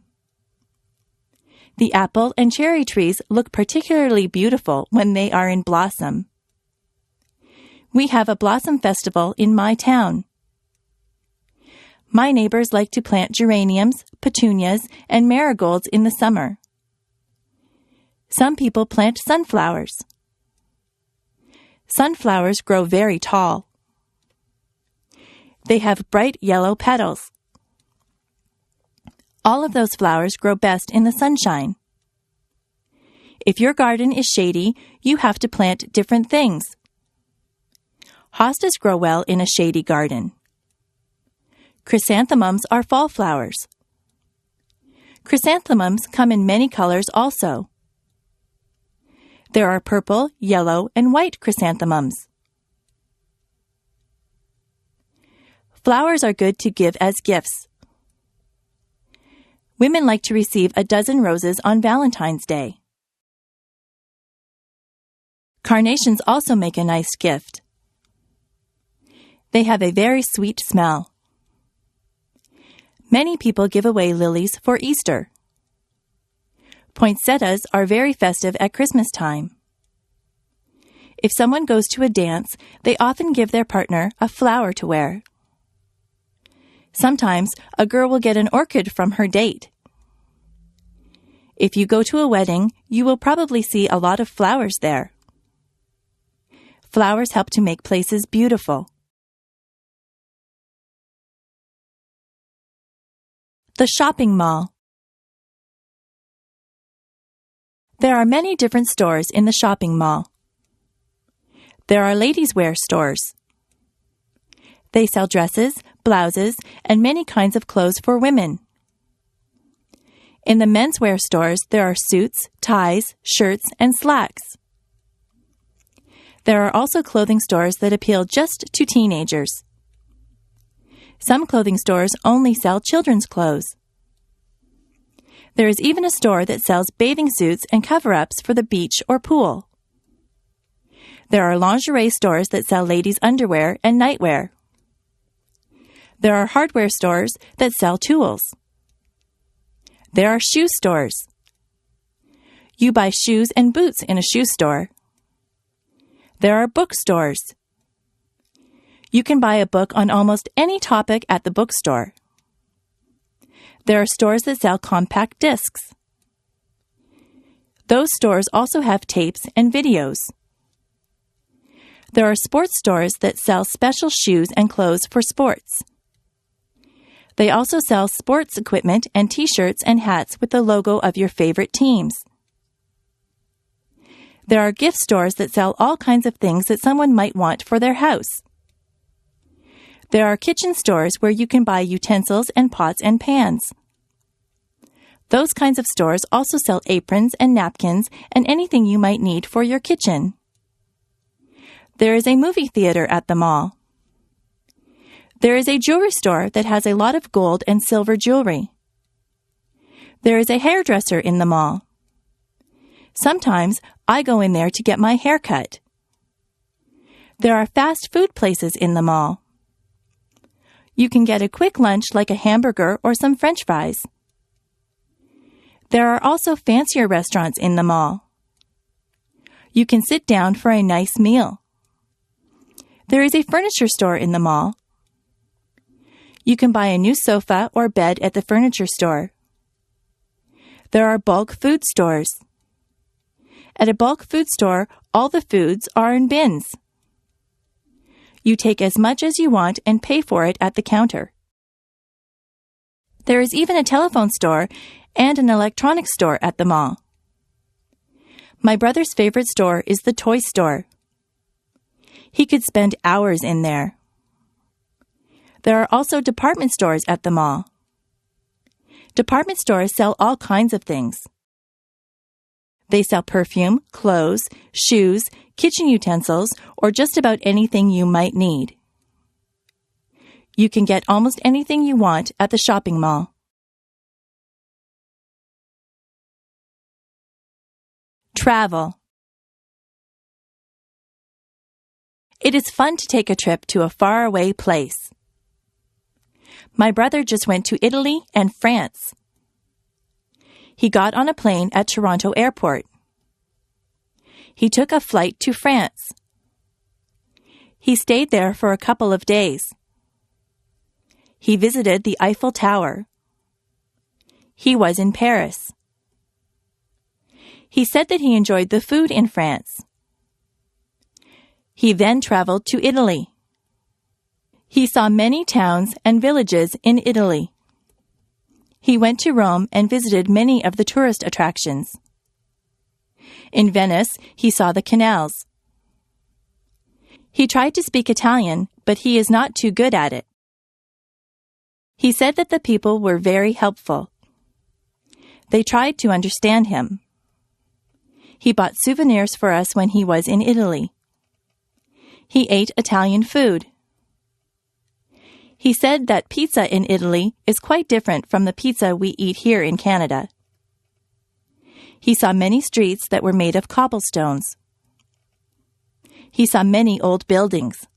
The apple and cherry trees look particularly beautiful when they are in blossom. We have a blossom festival in my town. My neighbors like to plant geraniums, petunias, and marigolds in the summer. Some people plant sunflowers. Sunflowers grow very tall. They have bright yellow petals. All of those flowers grow best in the sunshine. If your garden is shady, you have to plant different things. Hostas grow well in a shady garden. Chrysanthemums are fall flowers. Chrysanthemums come in many colors also. There are purple, yellow, and white chrysanthemums. Flowers are good to give as gifts. Women like to receive a dozen roses on Valentine's Day. Carnations also make a nice gift. They have a very sweet smell. Many people give away lilies for Easter. Poinsettias are very festive at Christmas time. If someone goes to a dance, they often give their partner a flower to wear. Sometimes a girl will get an orchid from her date. If you go to a wedding, you will probably see a lot of flowers there. Flowers help to make places beautiful. The shopping mall. There are many different stores in the shopping mall. There are ladies' wear stores. They sell dresses, blouses, and many kinds of clothes for women. In the menswear stores, there are suits, ties, shirts, and slacks. There are also clothing stores that appeal just to teenagers. Some clothing stores only sell children's clothes. There is even a store that sells bathing suits and cover-ups for the beach or pool. There are lingerie stores that sell ladies' underwear and nightwear. There are hardware stores that sell tools. There are shoe stores. You buy shoes and boots in a shoe store. There are bookstores. You can buy a book on almost any topic at the bookstore. There are stores that sell compact discs. Those stores also have tapes and videos. There are sports stores that sell special shoes and clothes for sports. They also sell sports equipment and t-shirts and hats with the logo of your favorite teams. There are gift stores that sell all kinds of things that someone might want for their house. There are kitchen stores where you can buy utensils and pots and pans. Those kinds of stores also sell aprons and napkins and anything you might need for your kitchen. There is a movie theater at the mall. There is a jewelry store that has a lot of gold and silver jewelry. There is a hairdresser in the mall. Sometimes I go in there to get my hair cut. There are fast food places in the mall. You can get a quick lunch like a hamburger or some French fries. There are also fancier restaurants in the mall. You can sit down for a nice meal. There is a furniture store in the mall. You can buy a new sofa or bed at the furniture store. There are bulk food stores. At a bulk food store, all the foods are in bins. You take as much as you want and pay for it at the counter. There is even a telephone store and an electronics store at the mall. My brother's favorite store is the toy store. He could spend hours in there. There are also department stores at the mall. Department stores sell all kinds of things. They sell perfume, clothes, shoes, kitchen utensils, or just about anything you might need. You can get almost anything you want at the shopping mall. Travel. It is fun to take a trip to a faraway place. My brother just went to Italy and France. He got on a plane at Toronto Airport. He took a flight to France. He stayed there for a couple of days. He visited the Eiffel Tower. He was in Paris. He said that he enjoyed the food in France. He then traveled to Italy. He saw many towns and villages in Italy. He went to Rome and visited many of the tourist attractions. In Venice, he saw the canals. He tried to speak Italian, but he is not too good at it. He said that the people were very helpful. They tried to understand him. He bought souvenirs for us when he was in Italy. He ate Italian food. He said that pizza in Italy is quite different from the pizza we eat here in Canada. He saw many streets that were made of cobblestones. He saw many old buildings.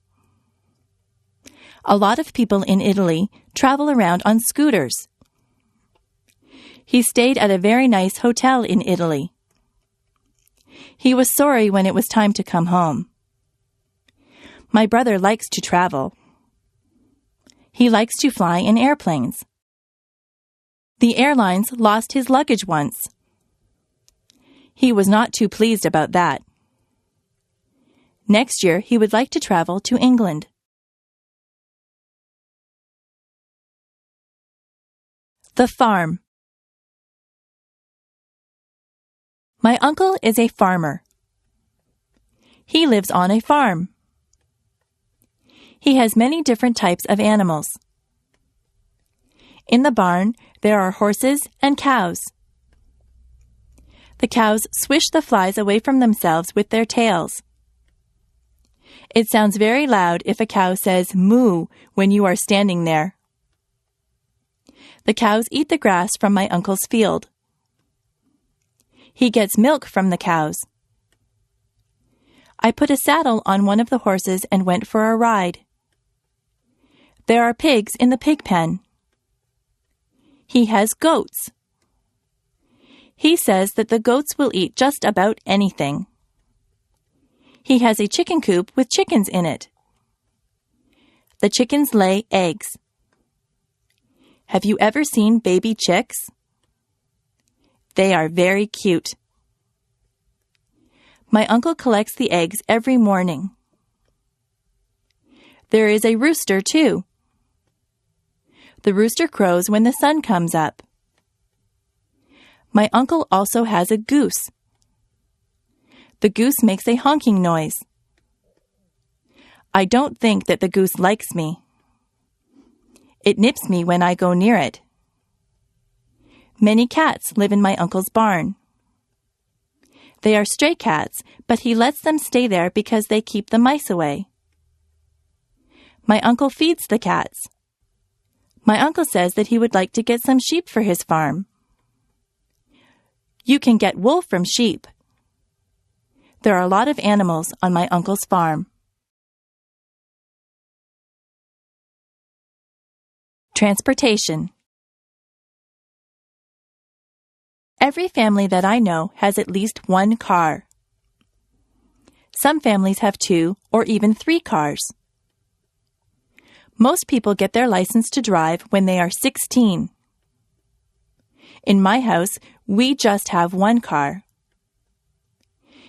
A lot of people in Italy travel around on scooters. He stayed at a very nice hotel in Italy. He was sorry when it was time to come home. My brother likes to travel. He likes to fly in airplanes. The airlines lost his luggage once. He was not too pleased about that. Next year, he would like to travel to England. The farm. My uncle is a farmer. He lives on a farm. He has many different types of animals. In the barn, there are horses and cows. The cows swish the flies away from themselves with their tails. It sounds very loud if a cow says moo when you are standing there. The cows eat the grass from my uncle's field. He gets milk from the cows. I put a saddle on one of the horses and went for a ride. There are pigs in the pig pen. He has goats. He says that the goats will eat just about anything. He has a chicken coop with chickens in it. The chickens lay eggs. Have you ever seen baby chicks? They are very cute. My uncle collects the eggs every morning. There is a rooster, too. The rooster crows when the sun comes up. My uncle also has a goose. The goose makes a honking noise. I don't think that the goose likes me. It nips me when I go near it. Many cats live in my uncle's barn. They are stray cats, but he lets them stay there because they keep the mice away. My uncle feeds the cats. My uncle says that he would like to get some sheep for his farm. You can get wool from sheep. There are a lot of animals on my uncle's farm. Transportation. Every family that I know has at least one car. Some families have 2 or even 3 cars. Most people get their license to drive when they are 16. In my house, we just have one car.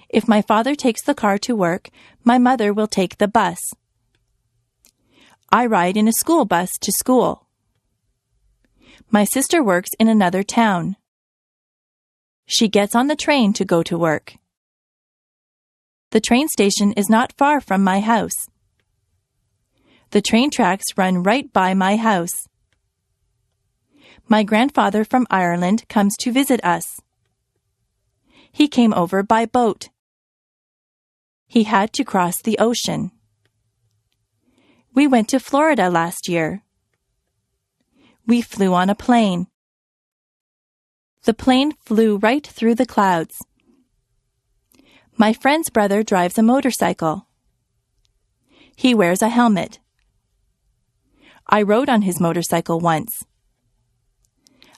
If my father takes the car to work, my mother will take the bus. I ride in a school bus to school. My sister works in another town. She gets on the train to go to work. The train station is not far from my house. The train tracks run right by my house. My grandfather from Ireland comes to visit us. He came over by boat. He had to cross the ocean. We went to Florida last year. We flew on a plane. The plane flew right through the clouds. My friend's brother drives a motorcycle. He wears a helmet. I rode on his motorcycle once.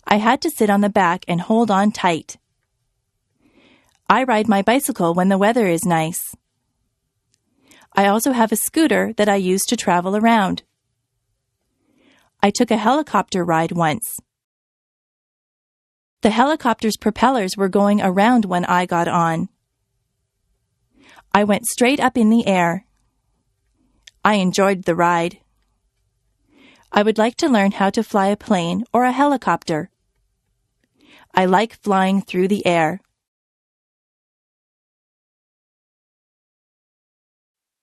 I had to sit on the back and hold on tight. I ride my bicycle when the weather is nice. I also have a scooter that I use to travel around. I took a helicopter ride once. The helicopter's propellers were going around when I got on. I went straight up in the air. I enjoyed the ride. I would like to learn how to fly a plane or a helicopter. I like flying through the air.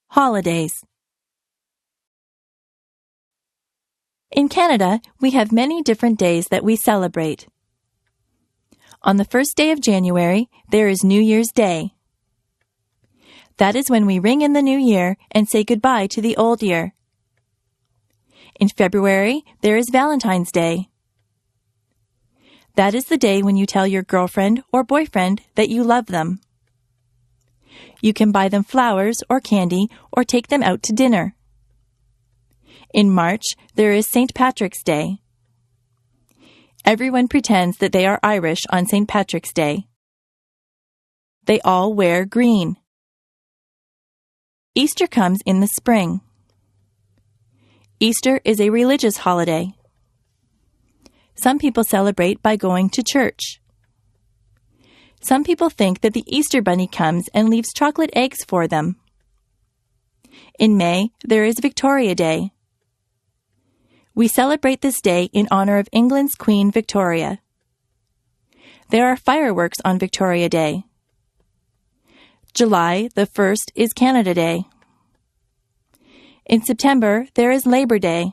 Holidays. In Canada, we have many different days that we celebrate. On the first day of January, there is New Year's Day. That is when we ring in the new year and say goodbye to the old year. In February, there is Valentine's Day. That is the day when you tell your girlfriend or boyfriend that you love them. You can buy them flowers or candy or take them out to dinner. In March, there is St. Patrick's Day. Everyone pretends that they are Irish on St. Patrick's Day. They all wear green. Easter comes in the spring. Easter is a religious holiday. Some people celebrate by going to church. Some people think that the Easter Bunny comes and leaves chocolate eggs for them. In May, there is Victoria Day. We celebrate this day in honor of England's Queen Victoria. There are fireworks on Victoria Day. July the 1st is Canada Day. In September, there is Labor Day.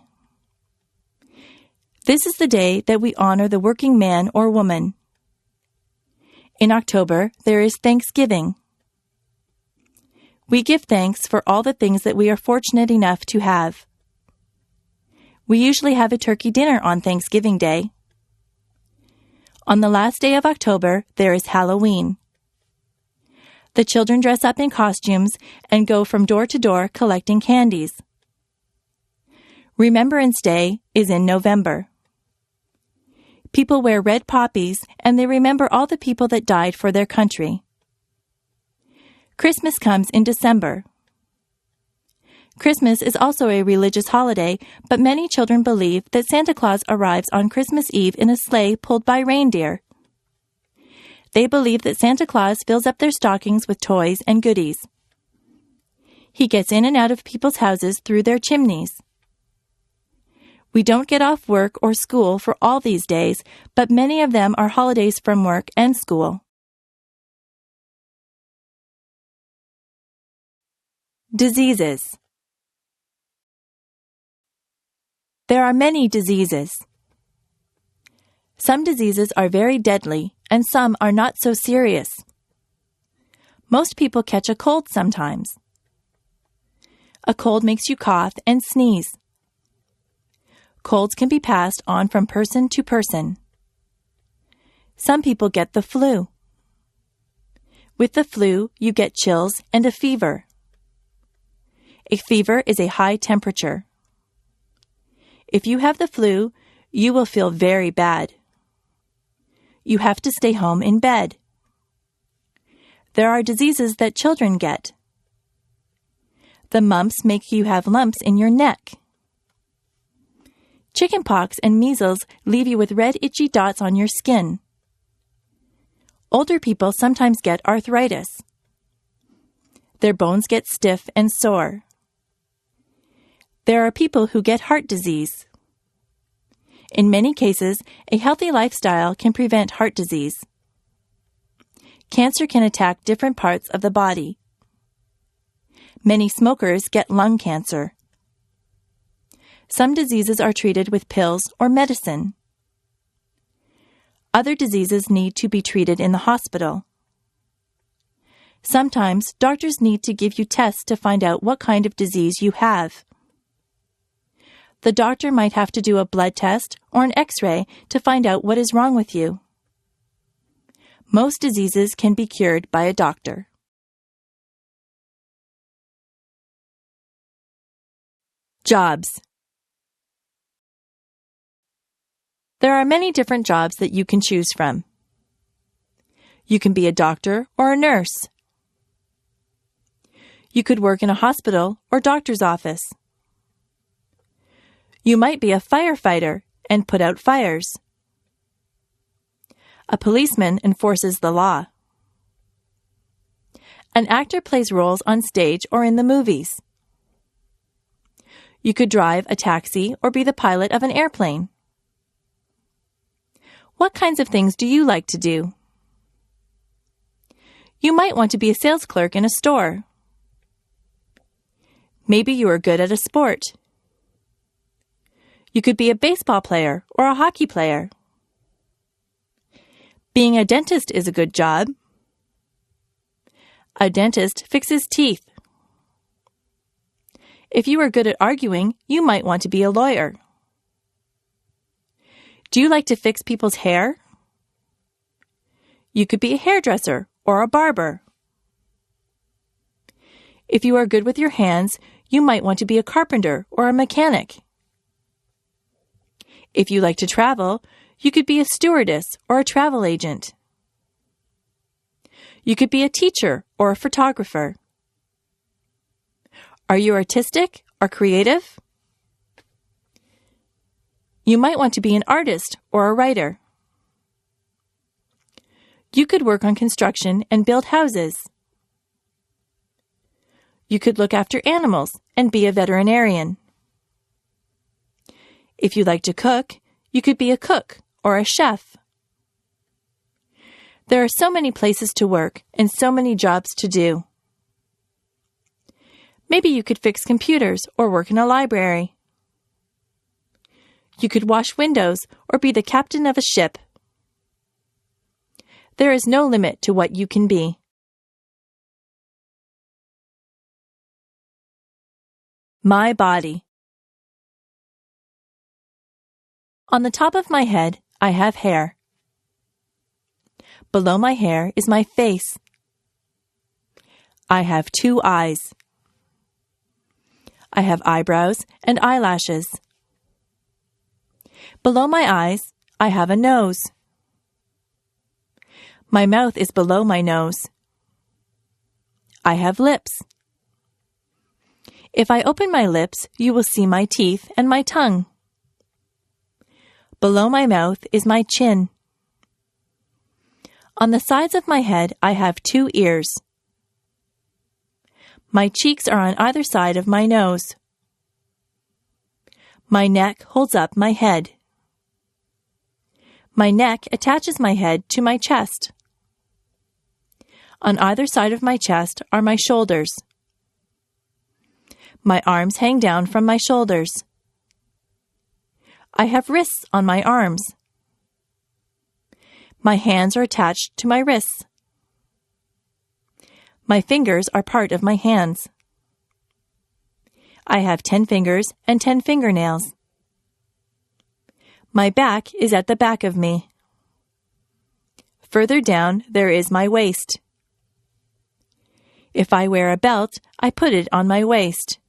This is the day that we honor the working man or woman. In October, there is Thanksgiving. We give thanks for all the things that we are fortunate enough to have. We usually have a turkey dinner on Thanksgiving Day. On the last day of October, there is Halloween. The children dress up in costumes and go from door to door collecting candies. Remembrance Day is in November. People wear red poppies and they remember all the people that died for their country. Christmas comes in December. Christmas is also a religious holiday, but many children believe that Santa Claus arrives on Christmas Eve in a sleigh pulled by reindeer. They believe that Santa Claus fills up their stockings with toys and goodies. He gets in and out of people's houses through their chimneys. We don't get off work or school for all these days, but many of them are holidays from work and school. Diseases. There are many diseases. Some diseases are very deadly, and some are not so serious. Most people catch a cold sometimes. A cold makes you cough and sneeze. Colds can be passed on from person to person. Some people get the flu. With the flu, you get chills and a fever. A fever is a high temperature. If you have the flu, you will feel very bad. You have to stay home in bed. There are diseases that children get. The mumps make you have lumps in your neck. Chickenpox and measles leave you with red itchy dots on your skin. Older people sometimes get arthritis. Their bones get stiff and sore. There are people who get heart disease. In many cases, a healthy lifestyle can prevent heart disease. Cancer can attack different parts of the body. Many smokers get lung cancer. Some diseases are treated with pills or medicine. Other diseases need to be treated in the hospital. Sometimes doctors need to give you tests to find out what kind of disease you have. The doctor might have to do a blood test or an X-ray to find out what is wrong with you. Most diseases can be cured by a doctor. Jobs. There are many different jobs that you can choose from. You can be a doctor or a nurse. You could work in a hospital or doctor's office. You might be a firefighter and put out fires. A policeman enforces the law. An actor plays roles on stage or in the movies. You could drive a taxi or be the pilot of an airplane. What kinds of things do you like to do? You might want to be a sales clerk in a store. Maybe you are good at a sport. You could be a baseball player or a hockey player. Being a dentist is a good job. A dentist fixes teeth. If you are good at arguing, you might want to be a lawyer. Do you like to fix people's hair? You could be a hairdresser or a barber. If you are good with your hands, you might want to be a carpenter or a mechanic. If you like to travel, you could be a stewardess or a travel agent. You could be a teacher or a photographer. Are you artistic or creative? You might want to be an artist or a writer. You could work on construction and build houses. You could look after animals and be a veterinarian. If you like to cook, you could be a cook or a chef. There are so many places to work and so many jobs to do. Maybe you could fix computers or work in a library. You could wash windows or be the captain of a ship. There is no limit to what you can be. My body. On the top of my head, I have hair. Below my hair is my face. I have 2 eyes. I have eyebrows and eyelashes. Below my eyes, I have a nose. My mouth is below my nose. I have lips. If I open my lips, you will see my teeth and my tongue. Below my mouth is my chin. On the sides of my head, I have 2 ears. My cheeks are on either side of my nose. My neck holds up my head. My neck attaches my head to my chest. On either side of my chest are my shoulders. My arms hang down from my shoulders. I have wrists on my arms. My hands are attached to my wrists. My fingers are part of my hands. I have 10 fingers and 10 fingernails. My back is at the back of me. Further down, there is my waist. If I wear a belt, I put it on my waist.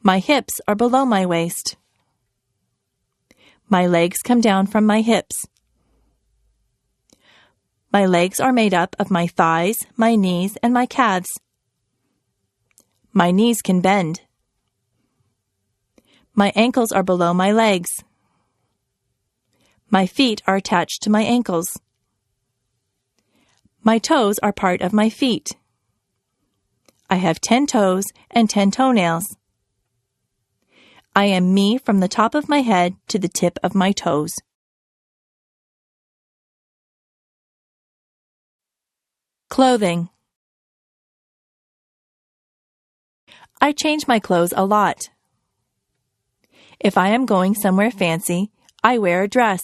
My hips are below my waist. My legs come down from my hips. My legs are made up of my thighs, my knees, and my calves. My knees can bend. My ankles are below my legs. My feet are attached to my ankles. My toes are part of my feet. I have 10 toes and 10 toenails. I am me from the top of my head to the tip of my toes. Clothing. I change my clothes a lot. If I am going somewhere fancy, I wear a dress.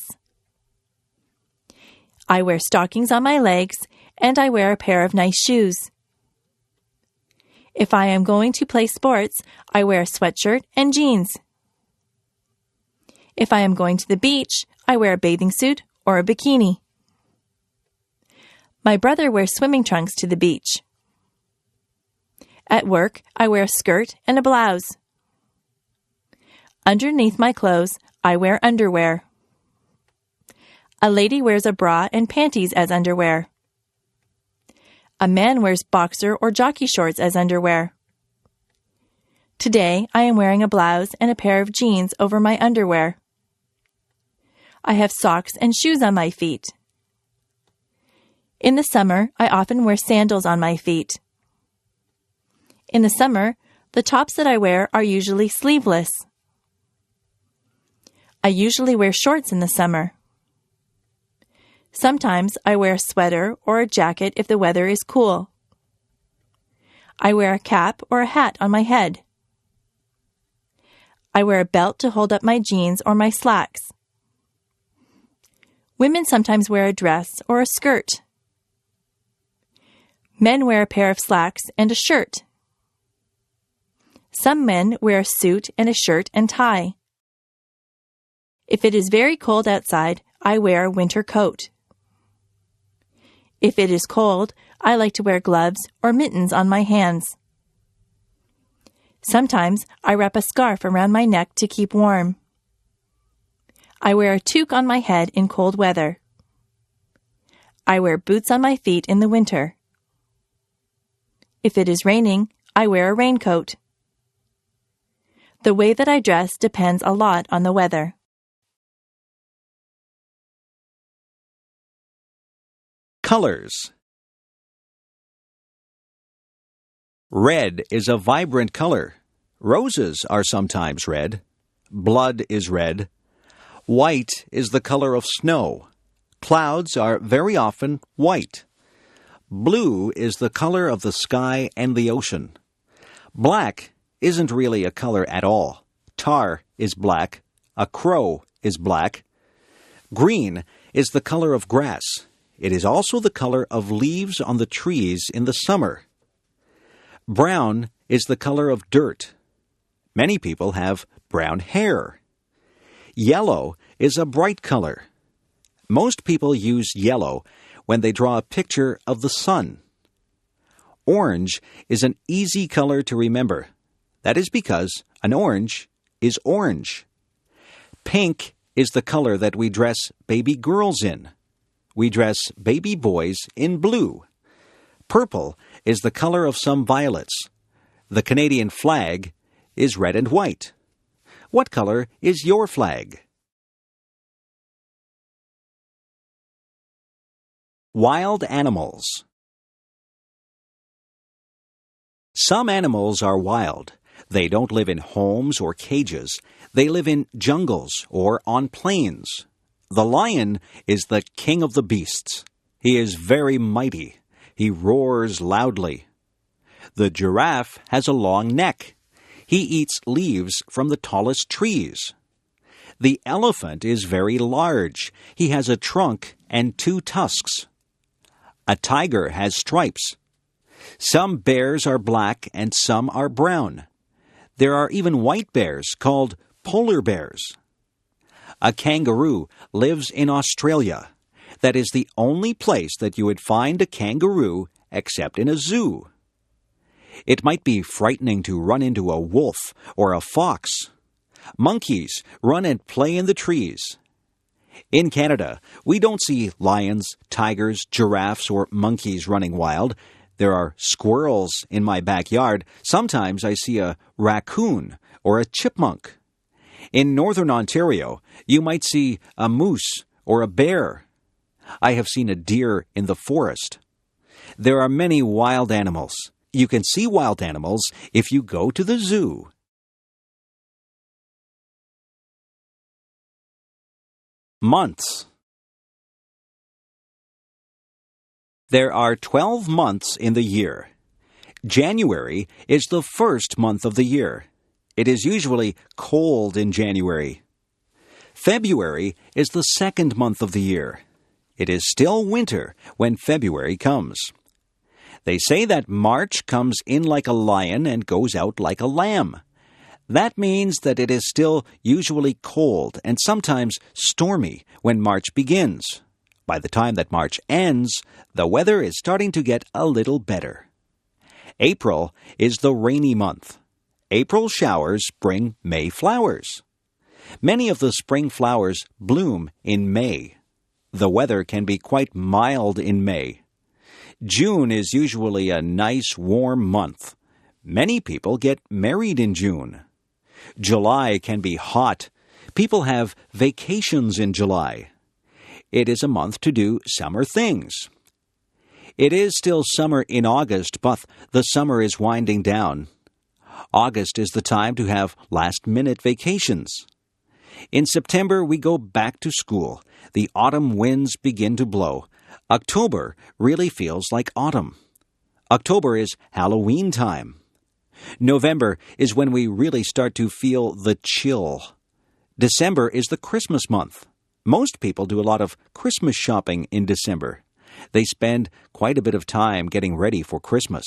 I wear stockings on my legs, and I wear a pair of nice shoes. If I am going to play sports, I wear a sweatshirt and jeans. If I am going to the beach, I wear a bathing suit or a bikini. My brother wears swimming trunks to the beach. At work, I wear a skirt and a blouse. Underneath my clothes, I wear underwear. A lady wears a bra and panties as underwear. A man wears boxer or jockey shorts as underwear. Today, I am wearing a blouse and a pair of jeans over my underwear. I have socks and shoes on my feet. In the summer, I often wear sandals on my feet. In the summer, the tops that I wear are usually sleeveless. I usually wear shorts in the summer. Sometimes I wear a sweater or a jacket if the weather is cool. I wear a cap or a hat on my head. I wear a belt to hold up my jeans or my slacks. Women sometimes wear a dress or a skirt. Men wear a pair of slacks and a shirt. Some men wear a suit and a shirt and tie. If it is very cold outside, I wear a winter coat. If it is cold, I like to wear gloves or mittens on my hands. Sometimes I wrap a scarf around my neck to keep warm. I wear a toque on my head in cold weather. I wear boots on my feet in the winter. If it is raining, I wear a raincoat. The way that I dress depends a lot on the weather. Colors. Red is a vibrant color. Roses are sometimes red. Blood is red. White is the color of snow. Clouds are very often white. Blue is the color of the sky and the ocean. Black isn't really a color at all. Tar is black. A crow is black. Green is the color of grass. It is also the color of leaves on the trees in the summer. Brown is the color of dirt. Many people have brown hair. Yellow is a bright color. Most people use yellow when they draw a picture of the sun. Orange is an easy color to remember. That is because an orange is orange. Pink is the color that we dress baby girls in. We dress baby boys in blue. Purple is the color of some violets. The Canadian flag is red and white. What color is your flag? Wild animals. Some animals are wild. They don't live in homes or cages. They live in jungles or on plains. The lion is the king of the beasts. He is very mighty. He roars loudly. The giraffe has a long neck. He eats leaves from the tallest trees. The elephant is very large. He has a trunk and 2 tusks. A tiger has stripes. Some bears are black and some are brown. There are even white bears called polar bears. A kangaroo lives in Australia. That is the only place that you would find a kangaroo except in a zoo. It might be frightening to run into a wolf or a fox. Monkeys run and play in the trees. In Canada, we don't see lions, tigers, giraffes, or monkeys running wild. There are squirrels in my backyard. Sometimes I see a raccoon or a chipmunk. In northern Ontario, you might see a moose or a bear. I have seen a deer in the forest. There are many wild animals. You can see wild animals if you go to the zoo. Months. There are 12 months in the year. January is the first month of the year. It is usually cold in January. February is the second month of the year. It is still winter when February comes. They say that March comes in like a lion and goes out like a lamb. That means that it is still usually cold and sometimes stormy when March begins. By the time that March ends, the weather is starting to get a little better. April is the rainy month. April showers bring May flowers. Many of the spring flowers bloom in May. The weather can be quite mild in May. June is usually a nice warm month. Many people get married in June. July can be hot. People have vacations in July. It is a month to do summer things. It is still summer in August, but the summer is winding down. August is the time to have last-minute vacations. In September, we go back to school. The autumn winds begin to blow. October really feels like autumn. October is Halloween time. November is when we really start to feel the chill. December is the Christmas month. Most people do a lot of Christmas shopping in December. They spend quite a bit of time getting ready for Christmas.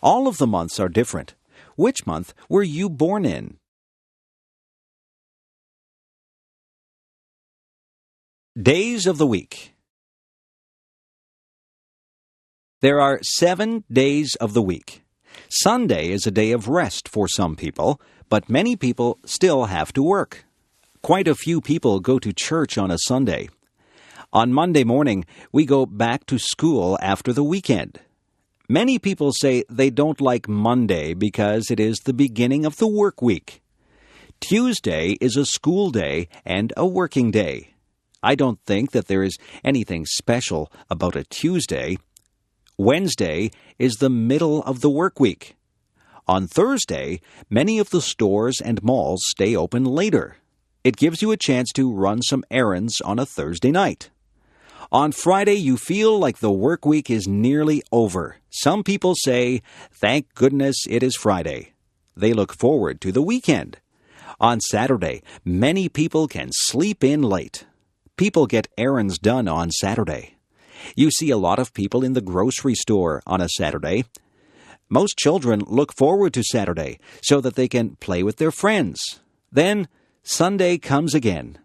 All of the months are different. Which month were you born in? Days of the week. There are 7 days of the week. Sunday is a day of rest for some people, but many people still have to work. Quite a few people go to church on a Sunday. On Monday morning, we go back to school after the weekend. Many people say they don't like Monday because it is the beginning of the work week. Tuesday is a school day and a working day. I don't think that there is anything special about a Tuesday. Wednesday is the middle of the work week. On Thursday, many of the stores and malls stay open later. It gives you a chance to run some errands on a Thursday night. On Friday, you feel like the work week is nearly over. Some people say, "Thank goodness it is Friday." They look forward to the weekend. On Saturday, many people can sleep in late. People get errands done on Saturday. You see a lot of people in the grocery store on a Saturday. Most children look forward to Saturday so that they can play with their friends. Then Sunday comes again.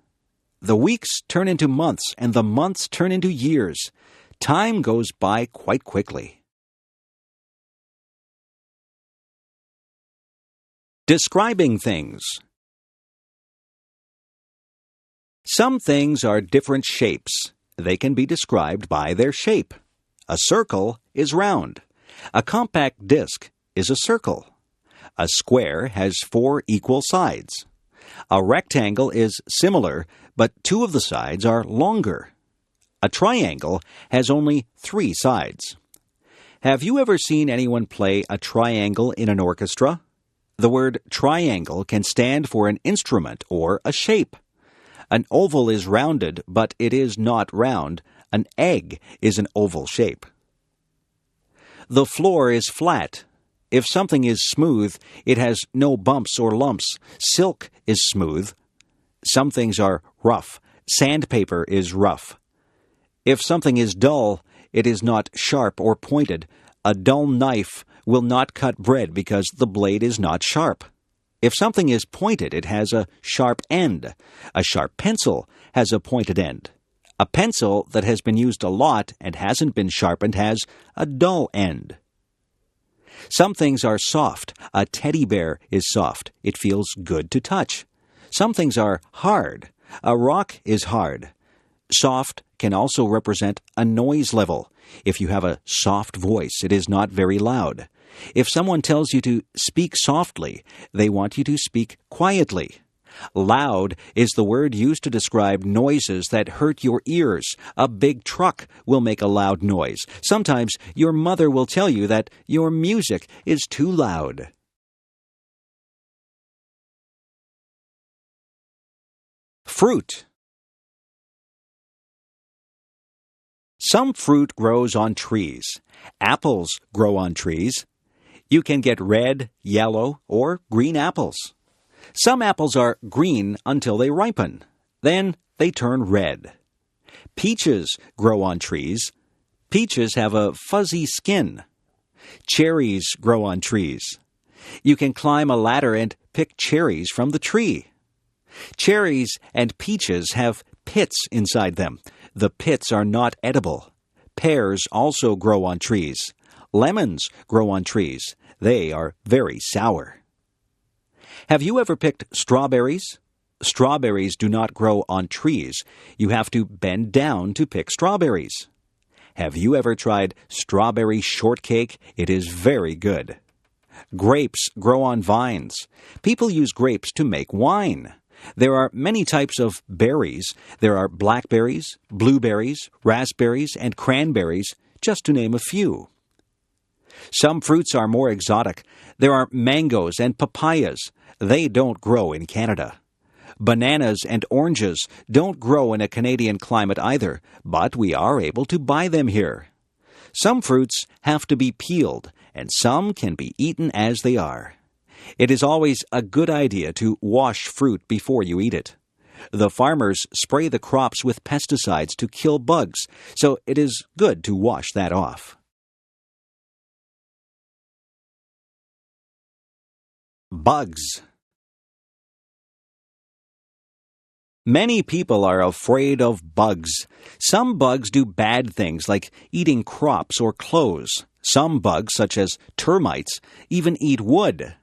The weeks turn into months, and the months turn into years. Time goes by quite quickly. Describing things. Some things are different shapes. They can be described by their shape. A circle is round. A compact disc is a circle. A square has 4 equal sides. A rectangle is similar, but 2 of the sides are longer. A triangle has only 3 sides. Have you ever seen anyone play a triangle in an orchestra? The word triangle can stand for an instrument or a shape. An oval is rounded, but it is not round. An egg is an oval shape. The floor is flat. If something is smooth, it has no bumps or lumps. Silk is smooth. Some things are rough. Sandpaper is rough. If something is dull, it is not sharp or pointed. A dull knife will not cut bread because the blade is not sharp. If something is pointed, it has a sharp end. A sharp pencil has a pointed end. A pencil that has been used a lot and hasn't been sharpened has a dull end. Some things are soft. A teddy bear is soft. It feels good to touch. Some things are hard. A rock is hard. Soft can also represent a noise level. If you have a soft voice, it is not very loud. If someone tells you to speak softly, they want you to speak quietly. Loud is the word used to describe noises that hurt your ears. A big truck will make a loud noise. Sometimes your mother will tell you that your music is too loud. Fruit. Some fruit grows on trees. Apples grow on trees. You can get red, yellow, or green apples. Some apples are green until they ripen. Then they turn red. Peaches grow on trees. Peaches have a fuzzy skin. Cherries grow on trees. You can climb a ladder and pick cherries from the tree. Cherries and peaches have pits inside them. The pits are not edible. Pears also grow on trees. Lemons grow on trees. They are very sour. Have you ever picked strawberries? Strawberries do not grow on trees. You have to bend down to pick strawberries. Have you ever tried strawberry shortcake? It is very good. Grapes grow on vines. People use grapes to make wine. There are many types of berries. There are blackberries, blueberries, raspberries, and cranberries, just to name a few. Some fruits are more exotic. There are mangoes and papayas. They don't grow in Canada. Bananas and oranges don't grow in a Canadian climate either, but we are able to buy them here. Some fruits have to be peeled, and some can be eaten as they are. It is always a good idea to wash fruit before you eat it. The farmers spray the crops with pesticides to kill bugs, so it is good to wash that off. Bugs. Many people are afraid of bugs. Some bugs do bad things like eating crops or clothes. Some bugs, such as termites, even eat wood.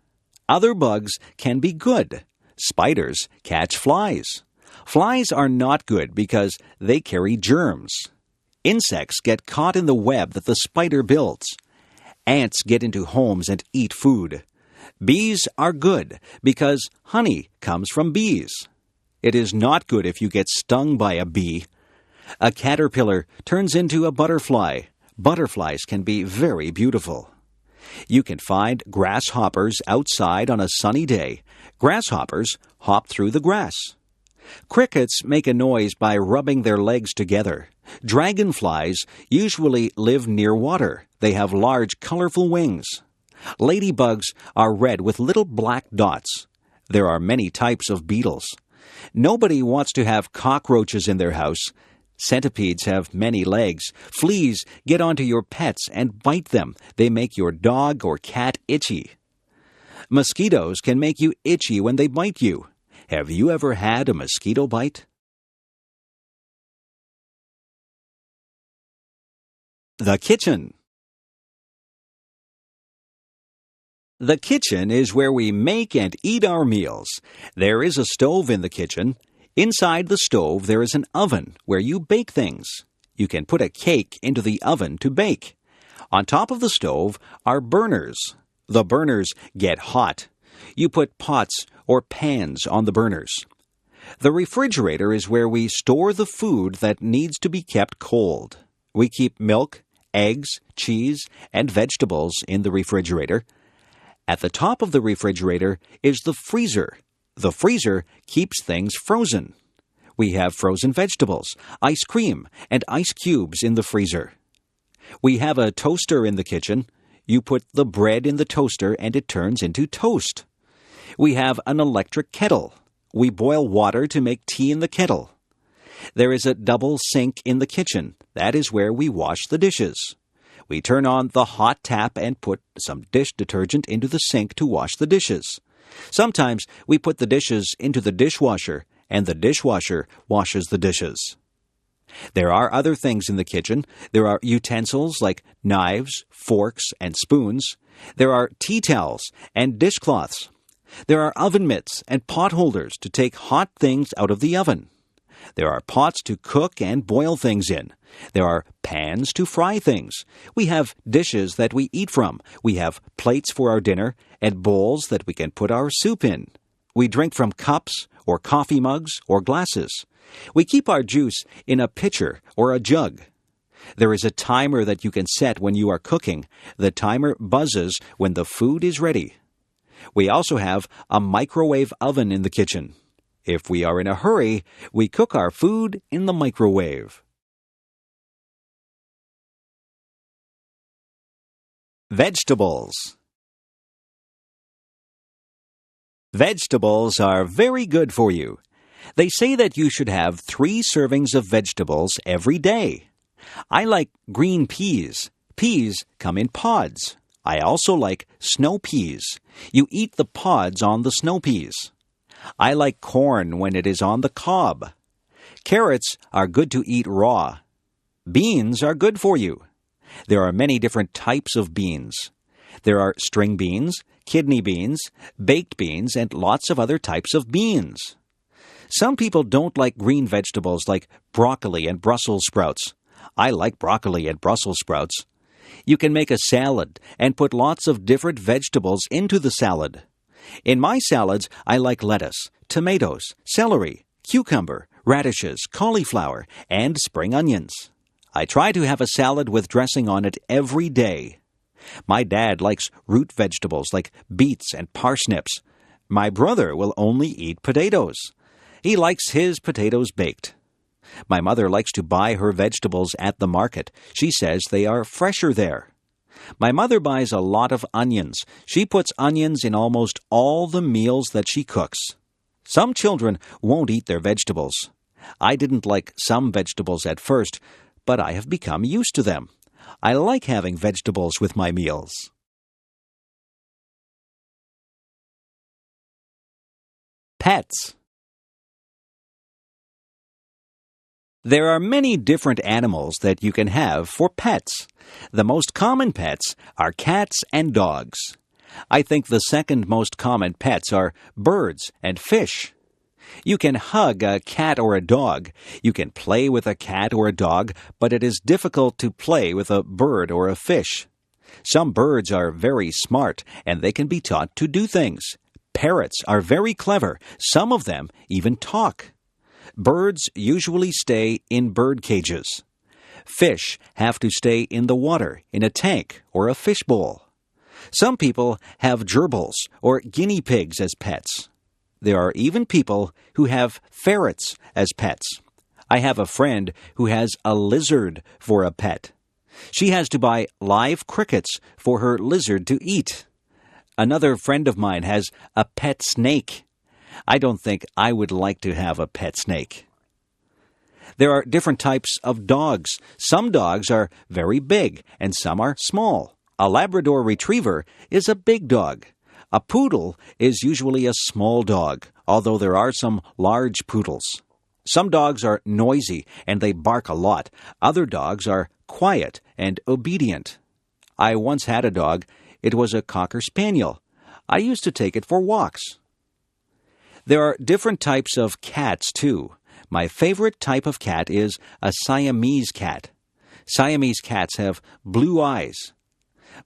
Other bugs can be good. Spiders catch flies. Flies are not good because they carry germs. Insects get caught in the web that the spider builds. Ants get into homes and eat food. Bees are good because honey comes from bees. It is not good if you get stung by a bee. A caterpillar turns into a butterfly. Butterflies can be very beautiful. You can find grasshoppers outside on a sunny day. Grasshoppers hop through the grass. Crickets make a noise by rubbing their legs together. Dragonflies usually live near water. They have large, colorful wings. Ladybugs are red with little black dots. There are many types of beetles. Nobody wants to have cockroaches in their house. Centipedes have many legs. Fleas get onto your pets and bite them. They make your dog or cat itchy. Mosquitoes can make you itchy when they bite you. Have you ever had a mosquito bite? The kitchen. The kitchen is where we make and eat our meals. There is a stove in the kitchen. Inside the stove, there is an oven where you bake things. You can put a cake into the oven to bake. On top of the stove are burners. The burners get hot. You put pots or pans on the burners. The refrigerator is where we store the food that needs to be kept cold. We keep milk, eggs, cheese, and vegetables in the refrigerator. At the top of the refrigerator is the freezer. The freezer keeps things frozen. We have frozen vegetables, ice cream, and ice cubes in the freezer. We have a toaster in the kitchen. You put the bread in the toaster and it turns into toast. We have an electric kettle. We boil water to make tea in the kettle. There is a double sink in the kitchen. That is where we wash the dishes. We turn on the hot tap and put some dish detergent into the sink to wash the dishes. Sometimes we put the dishes into the dishwasher, and the dishwasher washes the dishes. There are other things in the kitchen. There are utensils like knives, forks, and spoons. There are tea towels and dishcloths. There are oven mitts and pot holders to take hot things out of the oven. There are pots to cook and boil things in. There are pans to fry things. We have dishes that we eat from. We have plates for our dinner and bowls that we can put our soup in. We drink from cups or coffee mugs or glasses. We keep our juice in a pitcher or a jug. There is a timer that you can set when you are cooking. The timer buzzes when the food is ready. We also have a microwave oven in the kitchen. If we are in a hurry, we cook our food in the microwave. Vegetables. Vegetables are very good for you. They say that you should have 3 servings of vegetables every day. I like green peas. Peas come in pods. I also like snow peas. You eat the pods on the snow peas. I like corn when it is on the cob. Carrots are good to eat raw. Beans are good for you. There are many different types of beans. There are string beans, kidney beans, baked beans, and lots of other types of beans. Some people don't like green vegetables like broccoli and Brussels sprouts. I like broccoli and Brussels sprouts. You can make a salad and put lots of different vegetables into the salad. In my salads, I like lettuce, tomatoes, celery, cucumber, radishes, cauliflower, and spring onions. I try to have a salad with dressing on it every day. My dad likes root vegetables like beets and parsnips. My brother will only eat potatoes. He likes his potatoes baked. My mother likes to buy her vegetables at the market. She says they are fresher there. My mother buys a lot of onions. She puts onions in almost all the meals that she cooks. Some children won't eat their vegetables. I didn't like some vegetables at first, but I have become used to them. I like having vegetables with my meals. Pets. There are many different animals that you can have for pets. The most common pets are cats and dogs. I think the second most common pets are birds and fish. You can hug a cat or a dog. You can play with a cat or a dog, but it is difficult to play with a bird or a fish. Some birds are very smart, and they can be taught to do things. Parrots are very clever. Some of them even talk. Birds usually stay in bird cages. Fish have to stay in the water, in a tank or a fish bowl. Some people have gerbils or guinea pigs as pets. There are even people who have ferrets as pets. I have a friend who has a lizard for a pet. She has to buy live crickets for her lizard to eat. Another friend of mine has a pet snake. I don't think I would like to have a pet snake. There are different types of dogs. Some dogs are very big and some are small. A Labrador Retriever is a big dog. A poodle is usually a small dog, although there are some large poodles. Some dogs are noisy and they bark a lot. Other dogs are quiet and obedient. I once had a dog. It was a Cocker Spaniel. I used to take it for walks. There are different types of cats, too. My favorite type of cat is a Siamese cat. Siamese cats have blue eyes.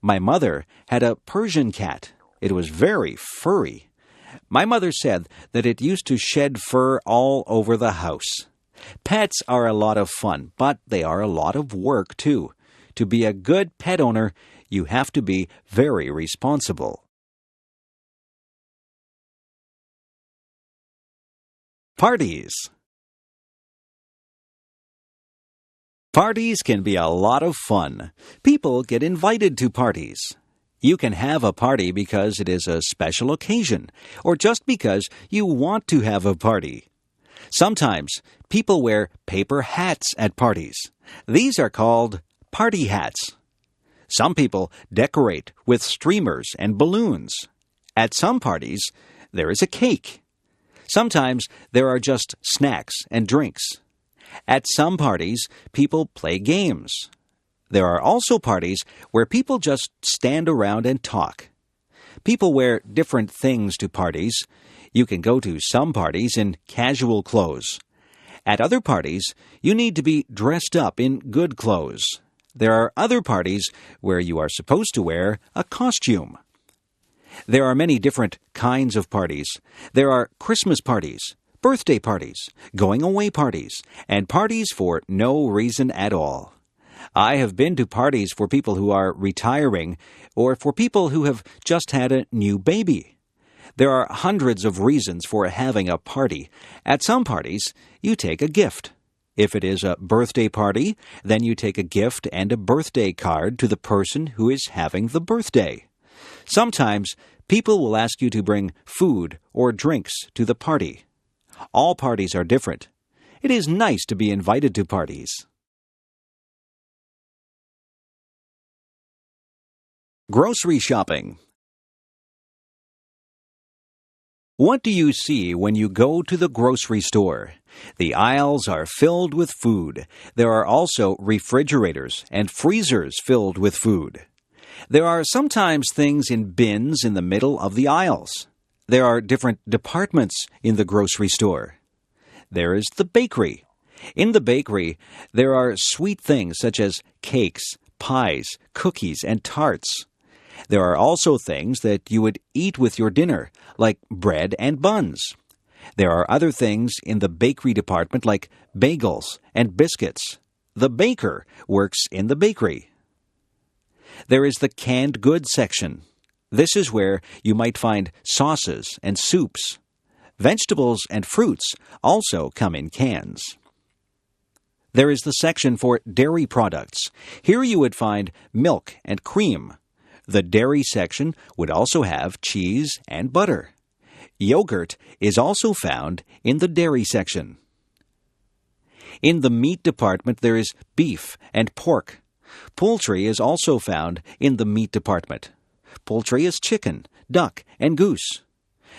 My mother had a Persian cat. It was very furry. My mother said that it used to shed fur all over the house. Pets are a lot of fun, but they are a lot of work, too. To be a good pet owner, you have to be very responsible. Parties. Parties can be a lot of fun. People get invited to parties. You can have a party because it is a special occasion, or just because you want to have a party. Sometimes people wear paper hats at parties. These are called party hats. Some people decorate with streamers and balloons. At some parties, there is a cake. Sometimes there are just snacks and drinks. At some parties, people play games. There are also parties where people just stand around and talk. People wear different things to parties. You can go to some parties in casual clothes. At other parties, you need to be dressed up in good clothes. There are other parties where you are supposed to wear a costume. There are many different kinds of parties. There are Christmas parties, birthday parties, going-away parties, and parties for no reason at all. I have been to parties for people who are retiring or for people who have just had a new baby. There are hundreds of reasons for having a party. At some parties, you take a gift. If it is a birthday party, then you take a gift and a birthday card to the person who is having the birthday. Sometimes, people will ask you to bring food or drinks to the party. All parties are different. It is nice to be invited to parties. Grocery shopping. What do you see when you go to the grocery store? The aisles are filled with food. There are also refrigerators and freezers filled with food. There are sometimes things in bins in the middle of the aisles. There are different departments in the grocery store. There is the bakery. In the bakery, there are sweet things such as cakes, pies, cookies, and tarts. There are also things that you would eat with your dinner, like bread and buns. There are other things in the bakery department like bagels and biscuits. The baker works in the bakery. There is the canned goods section. This is where you might find sauces and soups. Vegetables and fruits also come in cans. There is the section for dairy products. Here you would find milk and cream. The dairy section would also have cheese and butter. Yogurt is also found in the dairy section. In the meat department, there is beef and pork. Poultry is also found in the meat department. Poultry is chicken, duck, and goose.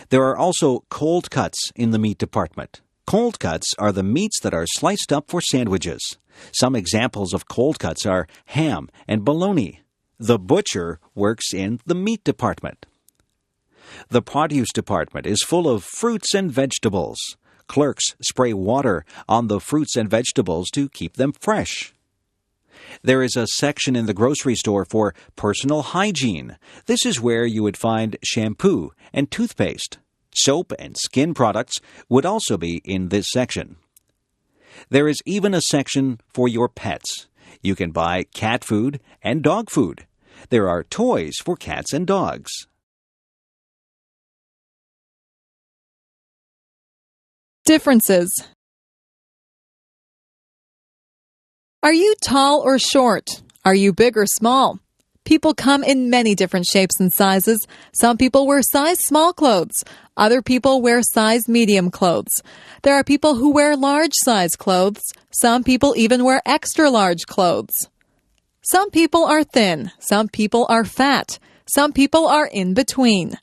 There are also cold cuts in the meat department. Cold cuts are the meats that are sliced up for sandwiches. Some examples of cold cuts are ham and bologna. The butcher works in the meat department. The produce department is full of fruits and vegetables. Clerks spray water on the fruits and vegetables to keep them fresh. There is a section in the grocery store for personal hygiene. This is where you would find shampoo and toothpaste. Soap and skin products would also be in this section. There is even a section for your pets. You can buy cat food and dog food. There are toys for cats and dogs. Differences. Are you tall or short? Are you big or small? People come in many different shapes and sizes. Some people wear size small clothes. Other people wear size medium clothes. There are people who wear large size clothes. Some people even wear extra large clothes. Some people are thin. Some people are fat. Some people are in between.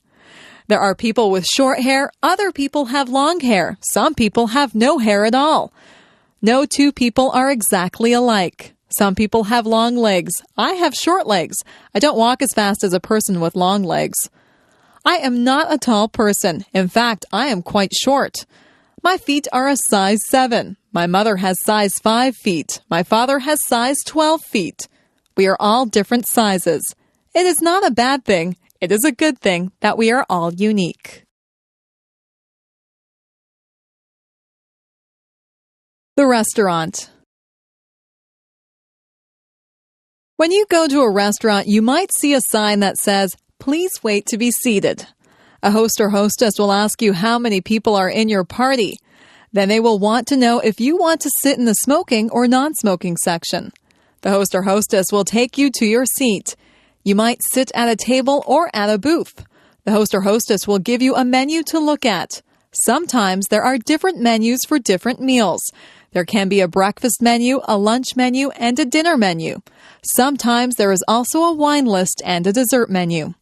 There are people with short hair. Other people have long hair. Some people have no hair at all. No two people are exactly alike. Some people have long legs. I have short legs. I don't walk as fast as a person with long legs. I am not a tall person. In fact, I am quite short. My feet are a size 7. My mother has size 5 feet. My father has size 12 feet. We are all different sizes. It is not a bad thing. It is a good thing that we are all unique. The restaurant. When you go to a restaurant, you might see a sign that says, "Please wait to be seated." A host or hostess will ask you how many people are in your party. Then they will want to know if you want to sit in the smoking or non-smoking section. The host or hostess will take you to your seat. You might sit at a table or at a booth. The host or hostess will give you a menu to look at. Sometimes there are different menus for different meals. There can be a breakfast menu, a lunch menu, and a dinner menu. Sometimes there is also a wine list and a dessert menu.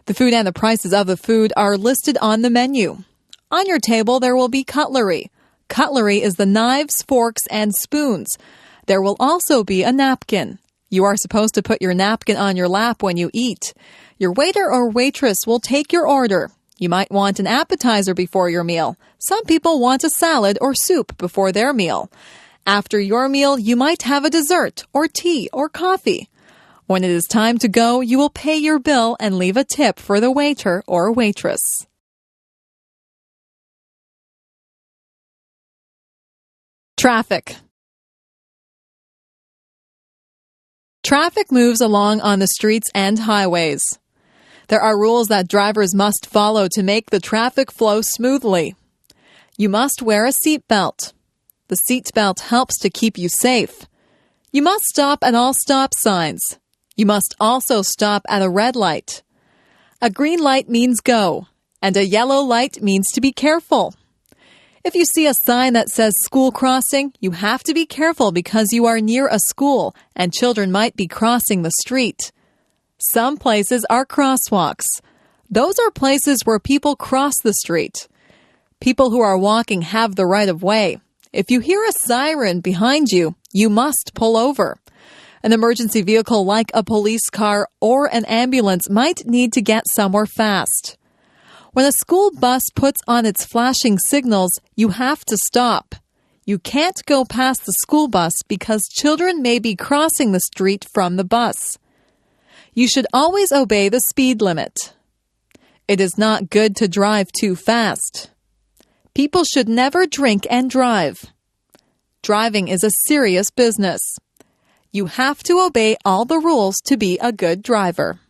The food and the prices of the food are listed on the menu. On your table, there will be cutlery. Cutlery is the knives, forks, and spoons. There will also be a napkin. You are supposed to put your napkin on your lap when you eat. Your waiter or waitress will take your order. You might want an appetizer before your meal. Some people want a salad or soup before their meal. After your meal, you might have a dessert or tea or coffee. When it is time to go, you will pay your bill and leave a tip for the waiter or waitress. Traffic. Traffic moves along on the streets and highways. There are rules that drivers must follow to make the traffic flow smoothly. You must wear a seatbelt. The seatbelt helps to keep you safe. You must stop at all stop signs. You must also stop at a red light. A green light means go, and a yellow light means to be careful. If you see a sign that says school crossing, you have to be careful because you are near a school and children might be crossing the street. Some places are crosswalks. Those are places where people cross the street. People who are walking have the right of way. If you hear a siren behind you, you must pull over. An emergency vehicle like a police car or an ambulance might need to get somewhere fast. When a school bus puts on its flashing signals, you have to stop. You can't go past the school bus because children may be crossing the street from the bus. You should always obey the speed limit. It is not good to drive too fast. People should never drink and drive. Driving is a serious business. You have to obey all the rules to be a good driver.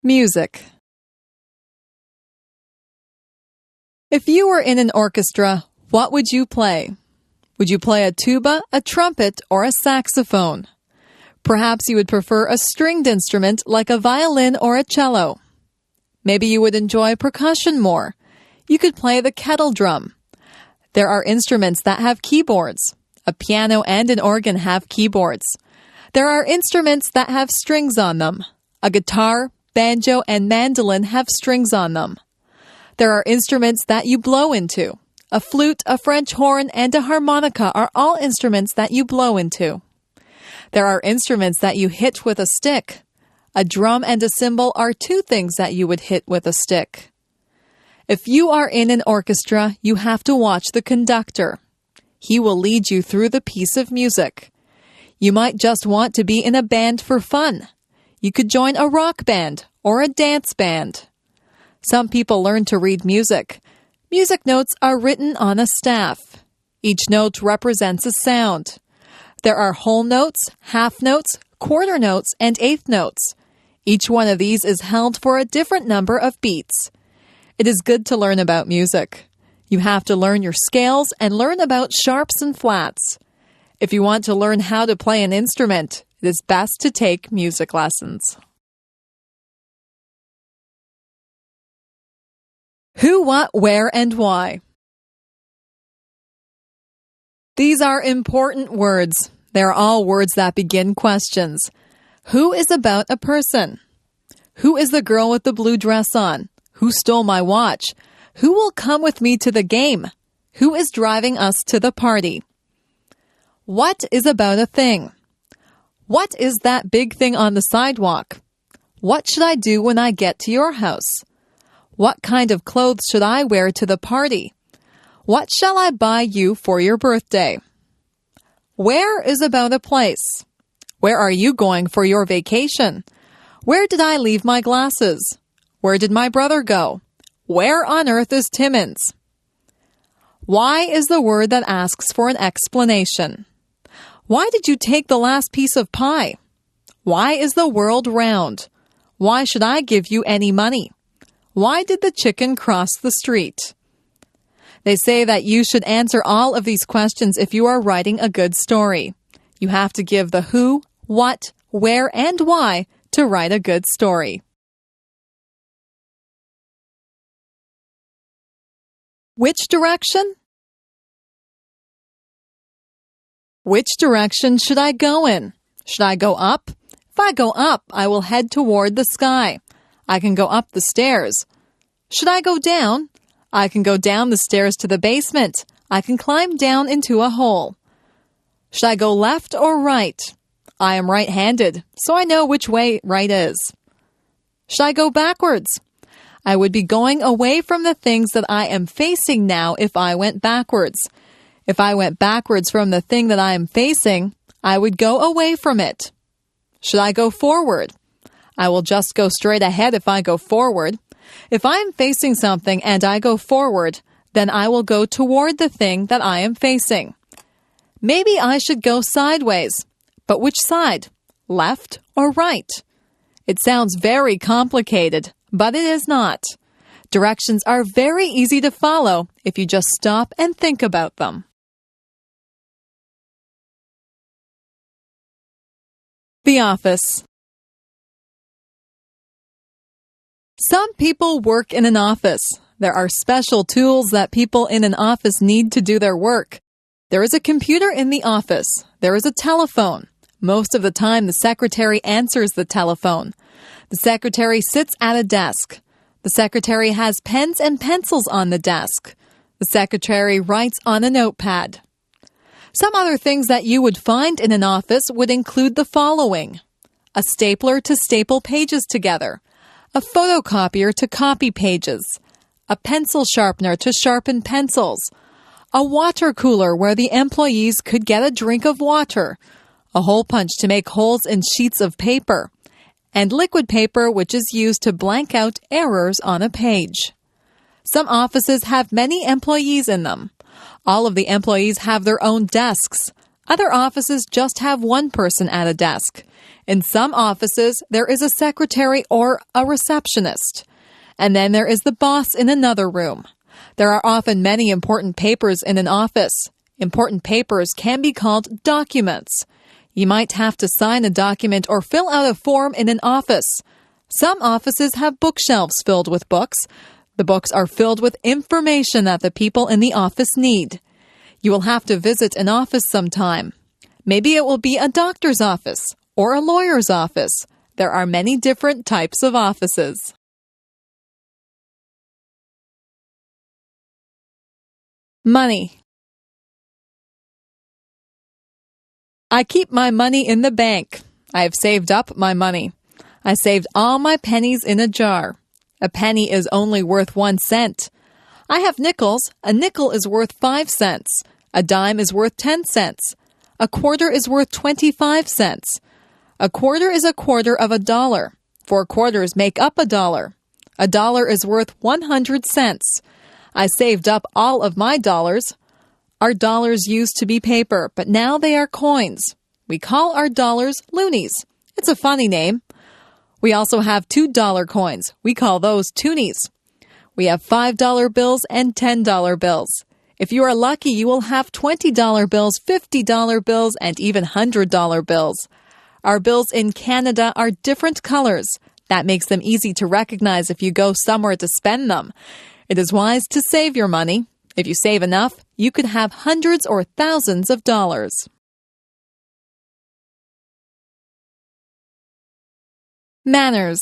Music. If you were in an orchestra, what would you play? Would you play a tuba, a trumpet, or a saxophone? Perhaps you would prefer a stringed instrument like a violin or a cello. Maybe you would enjoy percussion more. You could play the kettle drum. There are instruments that have keyboards. A piano and an organ have keyboards. There are instruments that have strings on them. A guitar, banjo, and mandolin have strings on them. There are instruments that you blow into. A flute, a French horn, and a harmonica are all instruments that you blow into. There are instruments that you hit with a stick. A drum and a cymbal are two things that you would hit with a stick. If you are in an orchestra, you have to watch the conductor. He will lead you through the piece of music. You might just want to be in a band for fun. You could join a rock band or a dance band. Some people learn to read music. Music notes are written on a staff. Each note represents a sound. There are whole notes, half notes, quarter notes, and eighth notes. Each one of these is held for a different number of beats. It is good to learn about music. You have to learn your scales and learn about sharps and flats. If you want to learn how to play an instrument, it is best to take music lessons. Who, what, where, and why. These are important words. They are all words that begin questions. Who is about a person? Who is the girl with the blue dress on? Who stole my watch? Who will come with me to the game? Who is driving us to the party? What is about a thing? What is that big thing on the sidewalk? What should I do when I get to your house? What kind of clothes should I wear to the party? What shall I buy you for your birthday? Where is about a place? Where are you going for your vacation? Where did I leave my glasses? Where did my brother go? Where on earth is Timmins? Why is the word that asks for an explanation. Why did you take the last piece of pie? Why is the world round? Why should I give you any money? Why did the chicken cross the street? They say that you should answer all of these questions if you are writing a good story. You have to give the who, what, where, and why to write a good story. Which direction? Which direction should I go in? Should I go up? If I go up, I will head toward the sky. I can go up the stairs. Should I go down? I can go down the stairs to the basement. I can climb down into a hole. Should I go left or right? I am right-handed, so I know which way right is. Should I go backwards? I would be going away from the things that I am facing now if I went backwards. If I went backwards from the thing that I am facing, I would go away from it. Should I go forward? I will just go straight ahead if I go forward. If I am facing something and I go forward, then I will go toward the thing that I am facing. Maybe I should go sideways. But which side? Left or right? It sounds very complicated, but it is not. Directions are very easy to follow if you just stop and think about them. The office. Some people work in an office. There are special tools that people in an office need to do their work. There is a computer in the office. There is a telephone. Most of the time, the secretary answers the telephone. The secretary sits at a desk. The secretary has pens and pencils on the desk. The secretary writes on a notepad. Some other things that you would find in an office would include the following: a stapler to staple pages together, a photocopier to copy pages, a pencil sharpener to sharpen pencils, a water cooler where the employees could get a drink of water, a hole punch to make holes in sheets of paper, and liquid paper which is used to blank out errors on a page. Some offices have many employees in them. All of the employees have their own desks. Other offices just have one person at a desk. In some offices, there is a secretary or a receptionist. And then there is the boss in another room. There are often many important papers in an office. Important papers can be called documents. You might have to sign a document or fill out a form in an office. Some offices have bookshelves filled with books. The books are filled with information that the people in the office need. You will have to visit an office sometime. Maybe it will be a doctor's office or a lawyer's office. There are many different types of offices. Money. I keep my money in the bank. I have saved up my money. I saved all my pennies in a jar. A penny is only worth 1 cent. I have nickels. A nickel is worth 5 cents. A dime is worth 10 cents. A quarter is worth 25 cents. A quarter is a quarter of a dollar. 4 quarters make up a dollar. A dollar is worth 100 cents. I saved up all of my dollars. Our dollars used to be paper, but now they are coins. We call our dollars loonies. It's a funny name. We also have $2 coins. We call those toonies. We have $5 bills and $10 bills. If you are lucky, you will have $20 bills, $50 bills, and even $100 bills. Our bills in Canada are different colors. That makes them easy to recognize if you go somewhere to spend them. It is wise to save your money. If you save enough, you could have hundreds or thousands of dollars. Manners.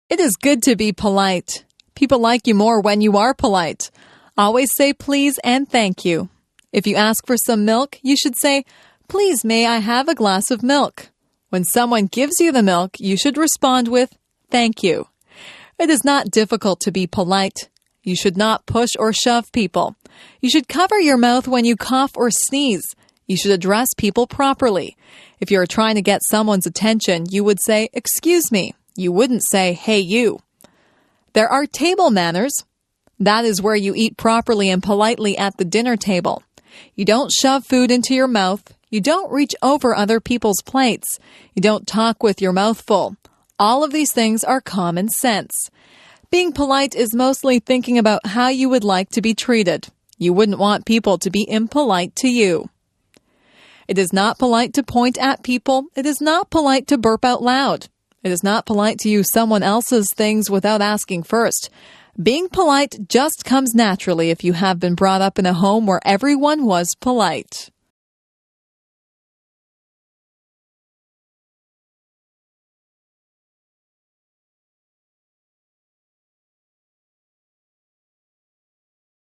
It is good to be polite. People like you more when you are polite. Always say please and thank you. If you ask for some milk, you should say, "Please, may I have a glass of milk?" When someone gives you the milk, you should respond with, "Thank you." It is not difficult to be polite. You should not push or shove people. You should cover your mouth when you cough or sneeze. You should address people properly. If you are trying to get someone's attention, you would say, "Excuse me." You wouldn't say, "Hey, you." There are table manners. That is where you eat properly and politely at the dinner table. You don't shove food into your mouth. You don't reach over other people's plates. You don't talk with your mouth full. All of these things are common sense. Being polite is mostly thinking about how you would like to be treated. You wouldn't want people to be impolite to you. It is not polite to point at people. It is not polite to burp out loud. It is not polite to use someone else's things without asking first. Being polite just comes naturally if you have been brought up in a home where everyone was polite.